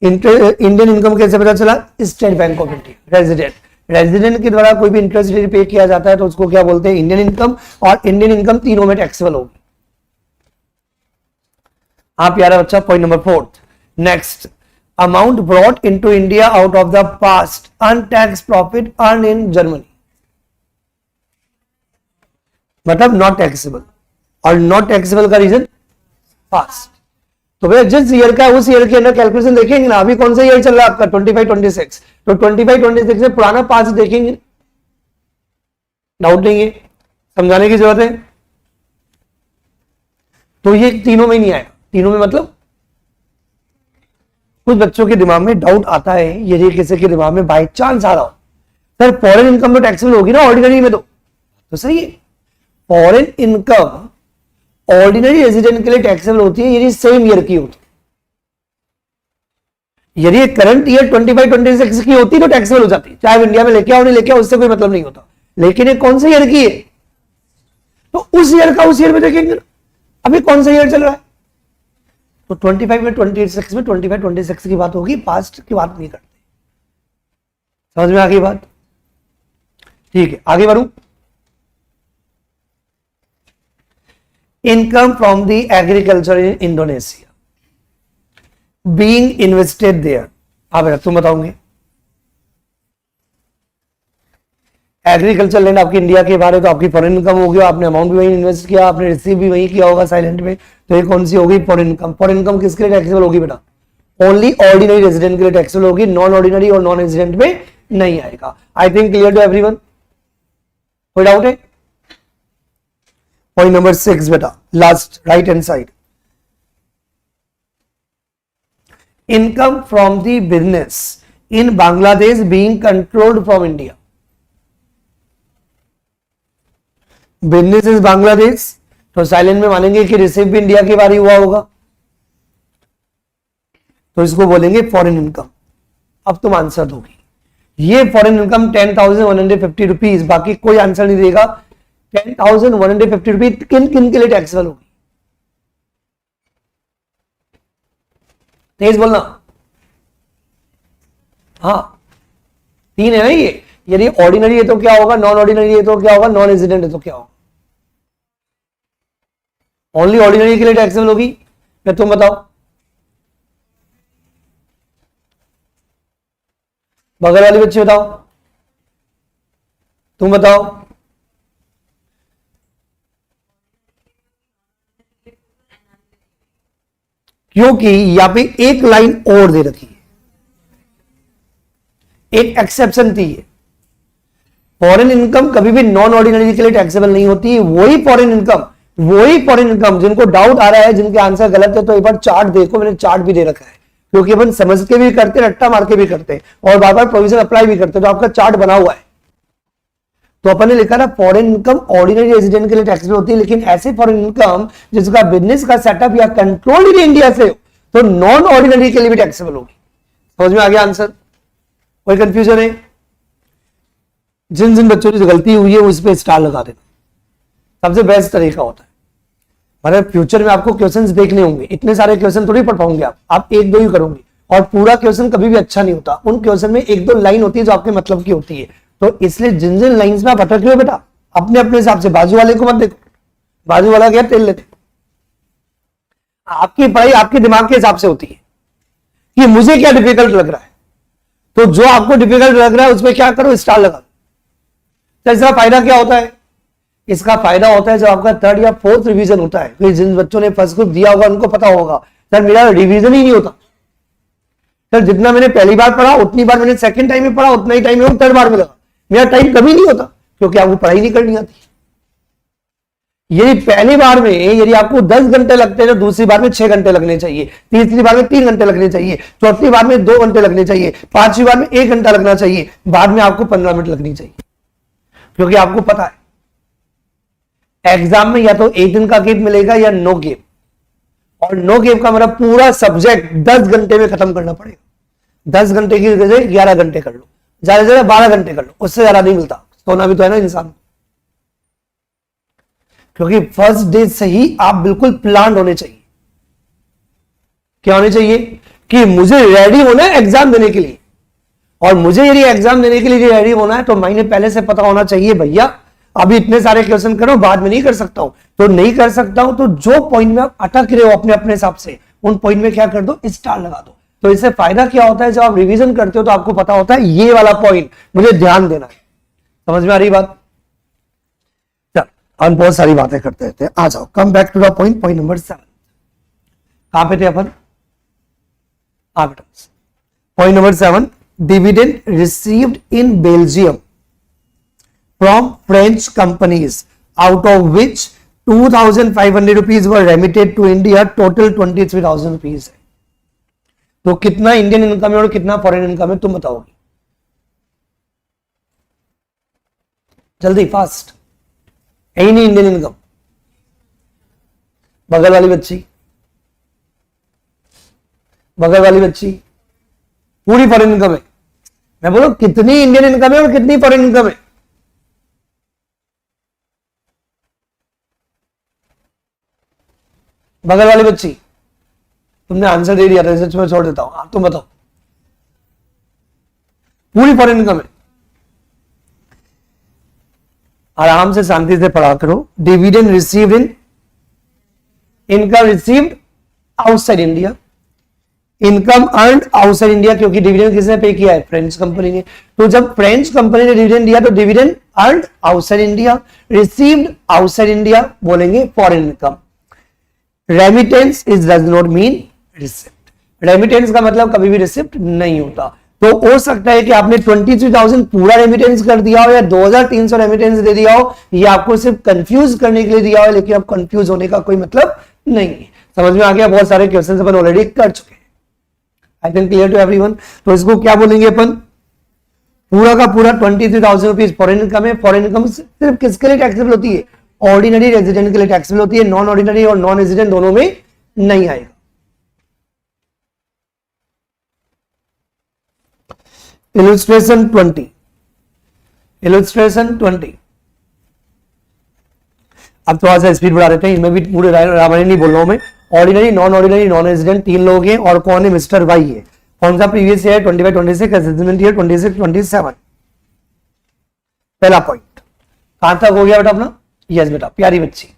Indian income कैसे पता चला, state bank of India, resident के द्वारा कोई भी इंटरेस्ट पे किया जाता है तो उसको क्या बोलते हैं, इंडियन इनकम, और इंडियन इनकम तीनों में टैक्सेबल होगी। आप प्यारा बच्चा, point number 4, next, amount brought into India out of the past untaxed profit earn in Germany, मतलब नॉट टैक्सेबल, और नॉट टैक्सेबल का रीजन पास्ट। तो भैया जिस ईयर का उस ईयर के अंदर कैलकुलेशन देखेंगे ना, अभी कौन सा ईयर चल रहा है आपका, 25-26, तो 25-26 में पुराना पास्ट देखेंगे, डाउट नहीं है, समझाने की जरूरत है। तो ये तीनों में नहीं आएगा, तीनों में मतलब कुछ बच्चों के दिमाग में डाउट आता है, यदि किसी के दिमाग में बाई चांस आ रहा हो, सर फॉरेन इनकम तो टैक्सेबल होगी ना ऑर्डिनरी में, तो सही है, फॉरेन इनकम ऑर्डिनरी रेजिडेंट के लिए टैक्सेबल होती है यदि सेम ईयर की होती। यदि करंट ईयर 25-26 की होती तो टैक्सेबल हो जाती, चाहे इंडिया में लेके आओ नहीं लेके आओ, उससे कोई मतलब नहीं होता। लेकिन ये कौन से ईयर की है, तो उस ईयर का उस ईयर में देखेंगे। अभी कौन सा ईयर चल रहा है, तो 25 में 26 में 25-26 की बात होगी, पास्ट की बात नहीं करते। समझ में आ गई बात? ठीक है, आगे बढ़ूं। Income from the agriculture in Indonesia being invested there. आप तुम बताओगे एग्रीकल्चर लैंड आपकी इंडिया के बाहर है तो आपकी फॉरेन इनकम होगी, आपने अमाउंट भी वही इन्वेस्ट किया, आपने रिसीव भी वही किया होगा साइलेंट में, तो ये कौन सी होगी? Foreign income. फॉरेन इनकम किसके लिए टैक्सेबल होगी बेटा? ओनली ऑर्डिनरी रेजिडेंट के लिए टैक्सेबल होगी, नॉन ऑर्डिनरी और नॉन रेजिडेंट में नहीं आएगा। I think clear to everyone? कोई डाउट है? पॉइंट नंबर 6 बेटा, last right hand side, income from the business in Bangladesh being controlled from India. Business is Bangladesh, तो साइलेंट में मानेंगे कि रिसीव भी इंडिया के बारे हुआ होगा, तो इसको बोलेंगे फॉरेन इनकम। अब तुम आंसर दोगी, ये फॉरेन इनकम 10,150 रुपीज, बाकी कोई आंसर नहीं देगा। 10,150 रुपीज किन किन के लिए टैक्सेबल होगी? तेज बोलना। हाँ, 3 है ना ये। यदि ऑर्डिनरी है तो क्या होगा, नॉन ऑर्डिनरी है तो क्या होगा, नॉन रेजिडेंट है तो क्या होगा? ओनली ऑर्डिनरी के लिए टैक्सेबल होगी। मैं तुम बताओ, बगल वाली बच्ची बताओ, तुम बताओ। क्योंकि यहां पे एक लाइन और दे रखी है, एक एक्सेप्शन थी। फॉरेन इनकम कभी भी नॉन ऑर्डिनरी के लिए टैक्सेबल नहीं होती। वही फॉरेन इनकम जिनको डाउट आ रहा है, जिनके आंसर गलत है, तो एक बार चार्ट देखो, मैंने चार्ट भी दे रखा है, क्योंकि अपन समझ के भी करते, रट्टा मार के भी करते और बार बार प्रोविजन अप्लाई भी करते, तो आपका चार्ट बना हुआ है। तो अपन ने लिखा ना, फॉरेन इनकम ऑर्डिनरी रेजिडेंट के लिए टैक्सेबल होती है, लेकिन ऐसे फॉरेन इनकम जिसका बिजनेस का सेटअप या कंट्रोल इन इंडिया से हो, तो नॉन ऑर्डिनरी के लिए भी टैक्सेबल होगी। समझ में आ गया आंसर? कोई कंफ्यूजन है? जिन जिन बच्चों की गलती हुई है वो इस पे स्टार लगा देना, सबसे बेस्ट तरीका होता है। मतलब फ्यूचर में आपको क्वेश्चंस देखने होंगे, इतने सारे क्वेश्चन थोड़ी पढ़ पाओगे आप 1-2 ही करोगे, और पूरा क्वेश्चन कभी भी अच्छा नहीं होता। उन क्वेश्चन में 1-2 लाइन होती है जो आपके मतलब की होती है, तो इसलिए जिन जिन लाइंस में आप अटक रहे हो बेटा, अपने अपने हिसाब से, बाजू वाले को मत देखो, बाजू वाला क्या तेल लेते। आपकी पढ़ाई आपके दिमाग के हिसाब से होती है कि मुझे क्या डिफिकल्ट लग रहा है, तो जो आपको डिफिकल्ट लग रहा है उसमें क्या करो, स्टार लगा। तो इसका फायदा क्या होता है? इसका फायदा होता है जब आपका 3rd या 4th रिवीजन होता है, तो जिन बच्चों ने फर्स्ट ग्रुप दिया होगा उनको पता होगा सर मेरा रिवीजन ही नहीं होता, सर जितना मैंने पहली बार पढ़ा उतनी बार मैंने सेकंड टाइम में पढ़ा, उतना ही टाइम में 3rd बार में लगा, मेरा टाइम कभी नहीं होता, क्योंकि आपको पढ़ाई नहीं करनी आती। यदि पहली बार में यदि आपको 10 घंटे लगते हैं तो दूसरी बार में 6 घंटे लगने चाहिए, तीसरी बार में 3 घंटे लगने चाहिए, चौथी बार में 2 घंटे लगने चाहिए, 5वीं बार में 1 घंटा लगना चाहिए, बाद में आपको 15 मिनट लगनी चाहिए, क्योंकि आपको पता है एग्जाम में या तो 1 दिन का गैप मिलेगा या नो गैप, और नो गैप का मतलब पूरा सब्जेक्ट 10 घंटे में खत्म करना पड़ेगा। 10 घंटे की जगह 11 घंटे कर लो, ज्यादा से ज्यादा 12 घंटे कर लो, उससे ज्यादा नहीं मिलता, सोना भी तो है ना इंसान। क्योंकि फर्स्ट डे से ही आप बिल्कुल प्लान होने चाहिए। क्या होने चाहिए? कि मुझे रेडी होना है एग्जाम देने के लिए, और मुझे यदि एग्जाम देने के लिए रेडी होना है तो महीने पहले से पता होना चाहिए भैया अभी इतने सारे क्वेश्चन करो, बाद में नहीं कर सकता हूं, तो नहीं कर सकता हूं तो जो पॉइंट में आप अटक रहे हो अपने अपने हिसाब से, उन पॉइंट में क्या कर दो, स्टार लगा दो। तो इससे फायदा क्या होता है, जब आप रिवीजन करते हो तो आपको पता होता है ये वाला पॉइंट मुझे ध्यान देना है। समझ में आ रही बात? हम बहुत सारी बातें करते रहते हैं। आ जाओ, come back to the point, point number 7। कहां पे थे अपन? Point number 7, dividend received in Belgium from French companies out of which 2,500 rupees were remitted to India, total 23,000 rupees है। तो कितना इंडियन इनकम है और कितना फॉरेन इनकम है तुम बताओगे? जल्दी, फास्ट। यही नहीं इंडियन इनकम। बगल वाली बच्ची, पूरी फॉरेन इनकम है। मैं बोलो कितनी इंडियन इनकम है और कितनी फॉरेन इनकम है? बगल वाली बच्ची, तुमने आंसर दे दिया था, रिसर्च में छोड़ देता हूं, आप तुम बताओ। पूरी फॉरेन इनकम है। आराम से शांति से पढ़ा करो। डिविडेंड रिसीव्ड इन, income received outside India, income earned outside India, क्योंकि डिविडेंड किसने पे किया है? फ्रेंच कंपनी ने। तो जब फ्रेंच कंपनी ने डिविडेंड दिया तो dividend earned outside India, received outside India बोलेंगे foreign income. Remittance is does not mean receipt. Remittance का मतलब कभी भी रिसिप्ट नहीं होता। तो हो सकता है कि आपने 23,000 पूरा रेमिटेंस कर दिया हो या 2,300 रेमिटेंस दे दिया हो, ये आपको सिर्फ कंफ्यूज करने के लिए दिया हो, लेकिन अब कंफ्यूज होने का कोई मतलब नहीं है। समझ में आ गया? बहुत सारे क्वेश्चन अपन ऑलरेडी कर चुके हैं। I think clear to everyone. तो इसको क्या बोलेंगे अपन? पूरा का पूरा 23,000 रुपीज फॉरेन इनकम है। फॉरेन इनकम सिर्फ किसके लिए टैक्सेबल होती है? ऑर्डिनरी रेजिडेंट के लिए टैक्सेबल होती है। नॉन ऑर्डिनरी और नॉन रेजिडेंट दोनों में नहीं आएगा। Illustration 20, illustration 20। अब थोड़ा सा स्पीड बढ़ा देते हैं, इनमें भी पूरे रामायण नहीं बोल रहा हूं मैं। Ordinary, non ordinary, non resident 3 लोग हैं, और कौन है? मिस्टर वाई है। कौन सा प्रीवियस ईयर? 25, 26, assessment year 26, 27। पहला पॉइंट कहां तक हो गया बेटा अपना? यस बेटा, प्यारी बच्ची।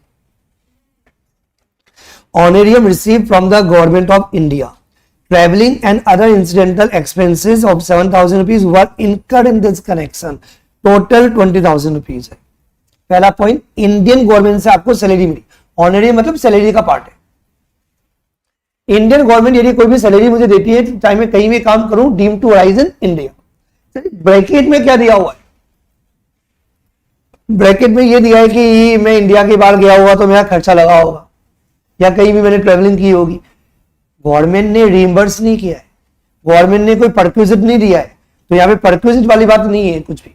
Honorarium receive from the government of India, traveling and other incidental expenses of 7,000 rupees were incurred in this connection, total 20,000 rupees है। पहला पॉइंट, इंडियन गवर्नमेंट से आपको सैलरी मिली। ऑनरी मतलब सैलरी का पार्ट है। इंडियन गवर्नमेंट यदि कोई भी सैलरी मुझे देती है, चाहे मैं कहीं भी काम करूं, deem to arise in India. Bracket में क्या दिया हुआ है? ब्रैकेट में ये दिया है कि मैं इंडिया के बाहर गया हुआ तो मेरा खर्चा लगा होगा, या कहीं भी मैंने ट्रेवलिंग की होगी। गवर्नमेंट ने रीइंबर्स नहीं किया है, गवर्नमेंट ने कोई परक्विजिट नहीं दिया है, तो यहां पे परक्विजिट वाली बात नहीं है कुछ भी।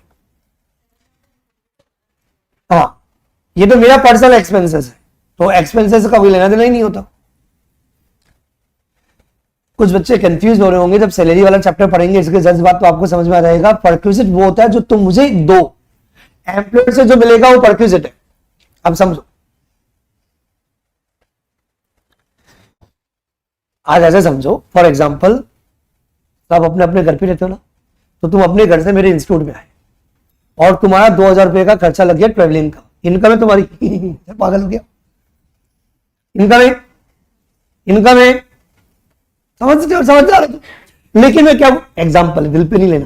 हाँ, ये तो मेरा पर्सनल एक्सपेंसेस है, तो एक्सपेंसेस का कोई लेना देना ही नहीं होता। कुछ बच्चे कंफ्यूज हो रहे होंगे, जब सैलरी वाला चैप्टर पढ़ेंगे इसके जज बात तो आपको समझ में आ जाएगा। परक्विजिट वो होता है जो तुम मुझे दो, एम्प्लॉयर से जो मिलेगा वो परक्विजिट है। अब समझो, आज ऐसे समझो, फॉर एग्जाम्पल आप अपने अपने घर पे रहते हो ना, तो तुम अपने घर से मेरे इंस्टीट्यूट में आए और तुम्हारा 2,000 रुपए का खर्चा लग गया ट्रेवलिंग का। इनकम है तुम्हारी पागल हो गया, इनकम है, इनकम है, समझ रहे हो? लेकिन मैं क्या, एग्जाम्पल दिल पे नहीं लेना।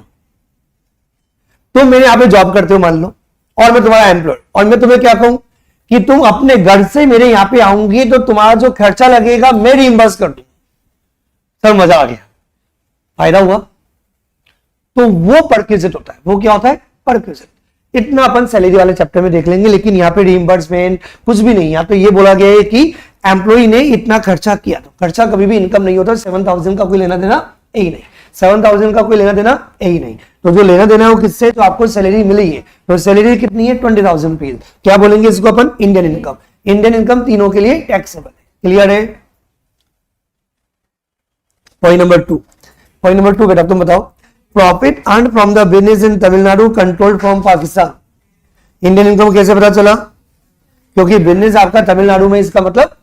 तुम मेरे यहाँ पे जॉब करते हो मान लो, और मैं तुम्हारा एम्प्लॉय, और मैं तुम्हें क्या कहूं कि तुम अपने घर से मेरे यहाँ पे आऊंगी तो तुम्हारा जो खर्चा लगेगा मैं रिइंबर्स कर दूं। सर मजा आ गया, फायदा हुआ। तो वो परक्विजिट होता है। वो क्या होता है? परक्विजिट। इतना अपन सैलरी वाले चैप्टर में देख लेंगे, लेकिन यहाँ पे रिइंबर्समेंट कुछ भी नहीं। यहाँ पे ये बोला गया है कि एम्प्लॉय ने इतना खर्चा किया, तो खर्चा कभी भी इनकम नहीं होता। 7,000 का कोई लेना देना यही नहीं, 7,000 का कोई लेना देना यही नहीं। तो जो लेना देना है वो किससे? तो आपको सैलरी मिली है, तो सैलरी कितनी है? 20,000 रुपीज। क्या बोलेंगे इसको अपन? Indian income. इंडियन इनकम तीनों के लिए टैक्सेबल है। क्लियर है? पॉइंट नंबर 2, पॉइंट नंबर 2 बेटा तुम बताओ। Profit earned from the business in Tamil Nadu controlled from Pakistan. Indian income कैसे पता चला? क्योंकि बिजनेस आपका तमिलनाडु में, इसका मतलब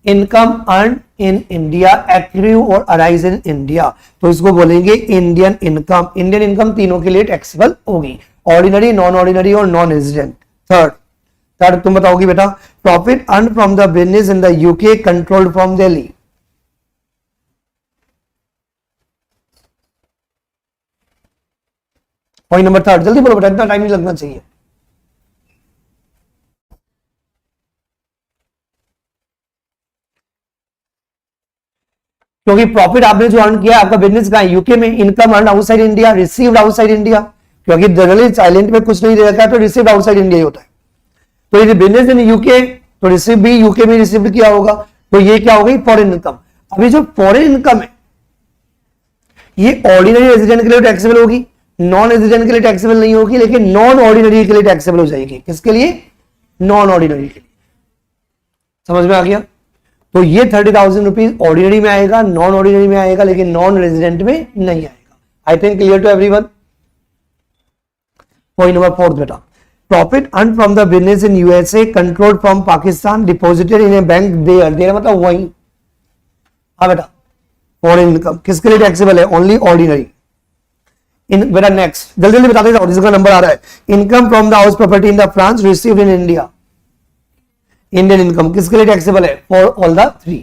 income earn in India, accrue और अराइज इन इंडिया, तो इसको बोलेंगे इंडियन इनकम। इंडियन इनकम तीनों के लिए टैक्सेबल होगी, ऑर्डिनरी, नॉन ऑर्डिनरी और नॉन रेजिडेंट। थर्ड तुम बताओगी बेटा। Profit earn from the business in the UK controlled from Delhi. Point number 3, जल्दी बोलो बेटा, इतना टाइम नहीं लगना चाहिए। क्योंकि प्रॉफिट आपने जो अर्न किया, आपका बिजनेस का यूके में, income earn outside India, received outside India. क्योंकि जनरली साइलेंट में कुछ नहीं दे रखा है, तो रिसीव्ड आउटसाइड इंडिया ही होता है। तो ये बिजनेस इन यूके, तो रिसीव भी यूके में रिसीव किया होगा, तो ये क्या हो गई? Foreign income. अभी जो फॉरेन इनकम है ये ऑर्डिनरी रेजिडेंट के लिए टैक्सेबल होगी, नॉन रेजिडेंट के लिए टैक्सेबल नहीं होगी, लेकिन नॉन ऑर्डिनरी के लिए टैक्सेबल हो जाएगी। किसके लिए? नॉन ऑर्डिनरी के लिए। समझ में आ गया? तो ये 30,000 रुपीज ऑर्डिनरी में आएगा, नॉन ऑर्डिनरी में आएगा, लेकिन नॉन रेजिडेंट में नहीं आएगा। I think clear to everyone. Point number 4 बेटा। Profit earn from the business in USA controlled from Pakistan deposited in a bank there. There मतलब वहीं। हाँ बेटा, फॉरेन इनकम किसके लिए टैक्सेबल है? Only ordinary. इन बेटा नेक्स्ट जल्दी जल्दी बता देता हूं, इसका नंबर आ रहा है। Income from the house property in the France received in India. Indian income किसके लिए टैक्सेबल है? For all the 3।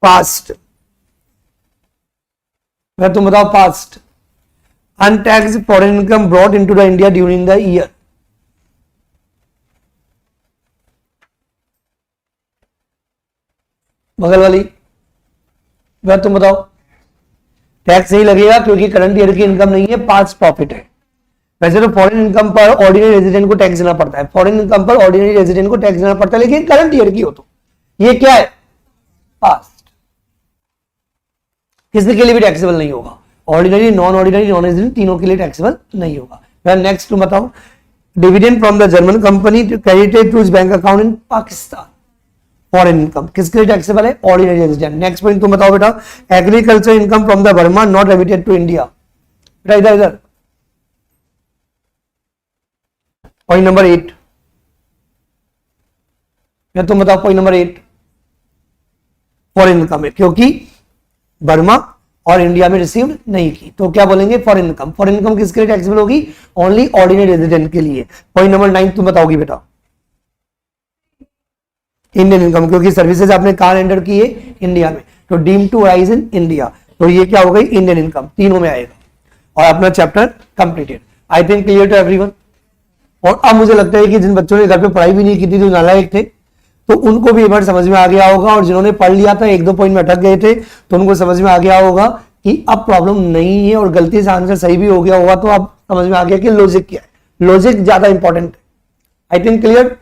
पास्ट मैं तुम बताओ past, untaxed foreign income brought into the India during the year. बगल वाली, वह तुम बताओ। टैक्स नहीं लगेगा क्योंकि करंट ईयर की इनकम नहीं है, पास्ट प्रॉफिट है। वैसे तो फॉरेन इनकम पर ऑर्डिनरी रेजिडेंट को टैक्स देना पड़ता है, फॉरेन इनकम पर ऑर्डिनरी रेजिडेंट को टैक्स देना पड़ता है, लेकिन करंट ईयर की हो तो ये क्या है, पास्ट। किसी के लिए भी टैक्सेबल नहीं होगा, ordinary, non ordinary, non resident, तीनों के लिए टैक्सेबल नहीं होगा। नेक्स्ट तुम बताओ, dividend from the German company credited to bank account in Pakistan, foreign income किसके लिए टैक्सेबल है, ऑर्डिनरी रेजिडेंट। नेक्स्ट पॉइंट तुम बताओ बेटा, agriculture income from the Burma not remitted to India. बेटा इधर इधर, पॉइंट नंबर 8, या तुम बताओ पॉइंट नंबर 8, फॉरेन इनकम है क्योंकि बर्मा और इंडिया में रिसीव्ड नहीं की, तो क्या बोलेंगे, फॉरेन इनकम। फॉरेन इनकम किसके लिए टैक्सेबल होगी, ओनली ऑर्डिनरी रेजिडेंट के लिए। पॉइंट नंबर 9 तुम बताओगी बेटा, इंडियन इनकम, क्योंकि सर्विसेज आपने कहां रेंडर की है, इंडिया में, तो deem to rise in India, तो ये क्या हो गई, इंडियन इनकम, तीनों में आएगा। और अपना chapter completed. I think clear to everyone. और अब मुझे लगता है कि जिन बच्चों ने घर पे पढ़ाई भी नहीं की थी, जो नालायक थे, तो उनको भी एक बार समझ में आ गया होगा, और जिन्होंने पढ़ लिया था, एक दो पॉइंट में अटक गए थे, तो उनको समझ में आ गया होगा कि अब प्रॉब्लम नहीं है, और गलती से आंसर सही भी हो गया होगा, तो अब समझ में आ गया कि लॉजिक क्या है। लॉजिक ज्यादा इंपॉर्टेंट है। I think clear.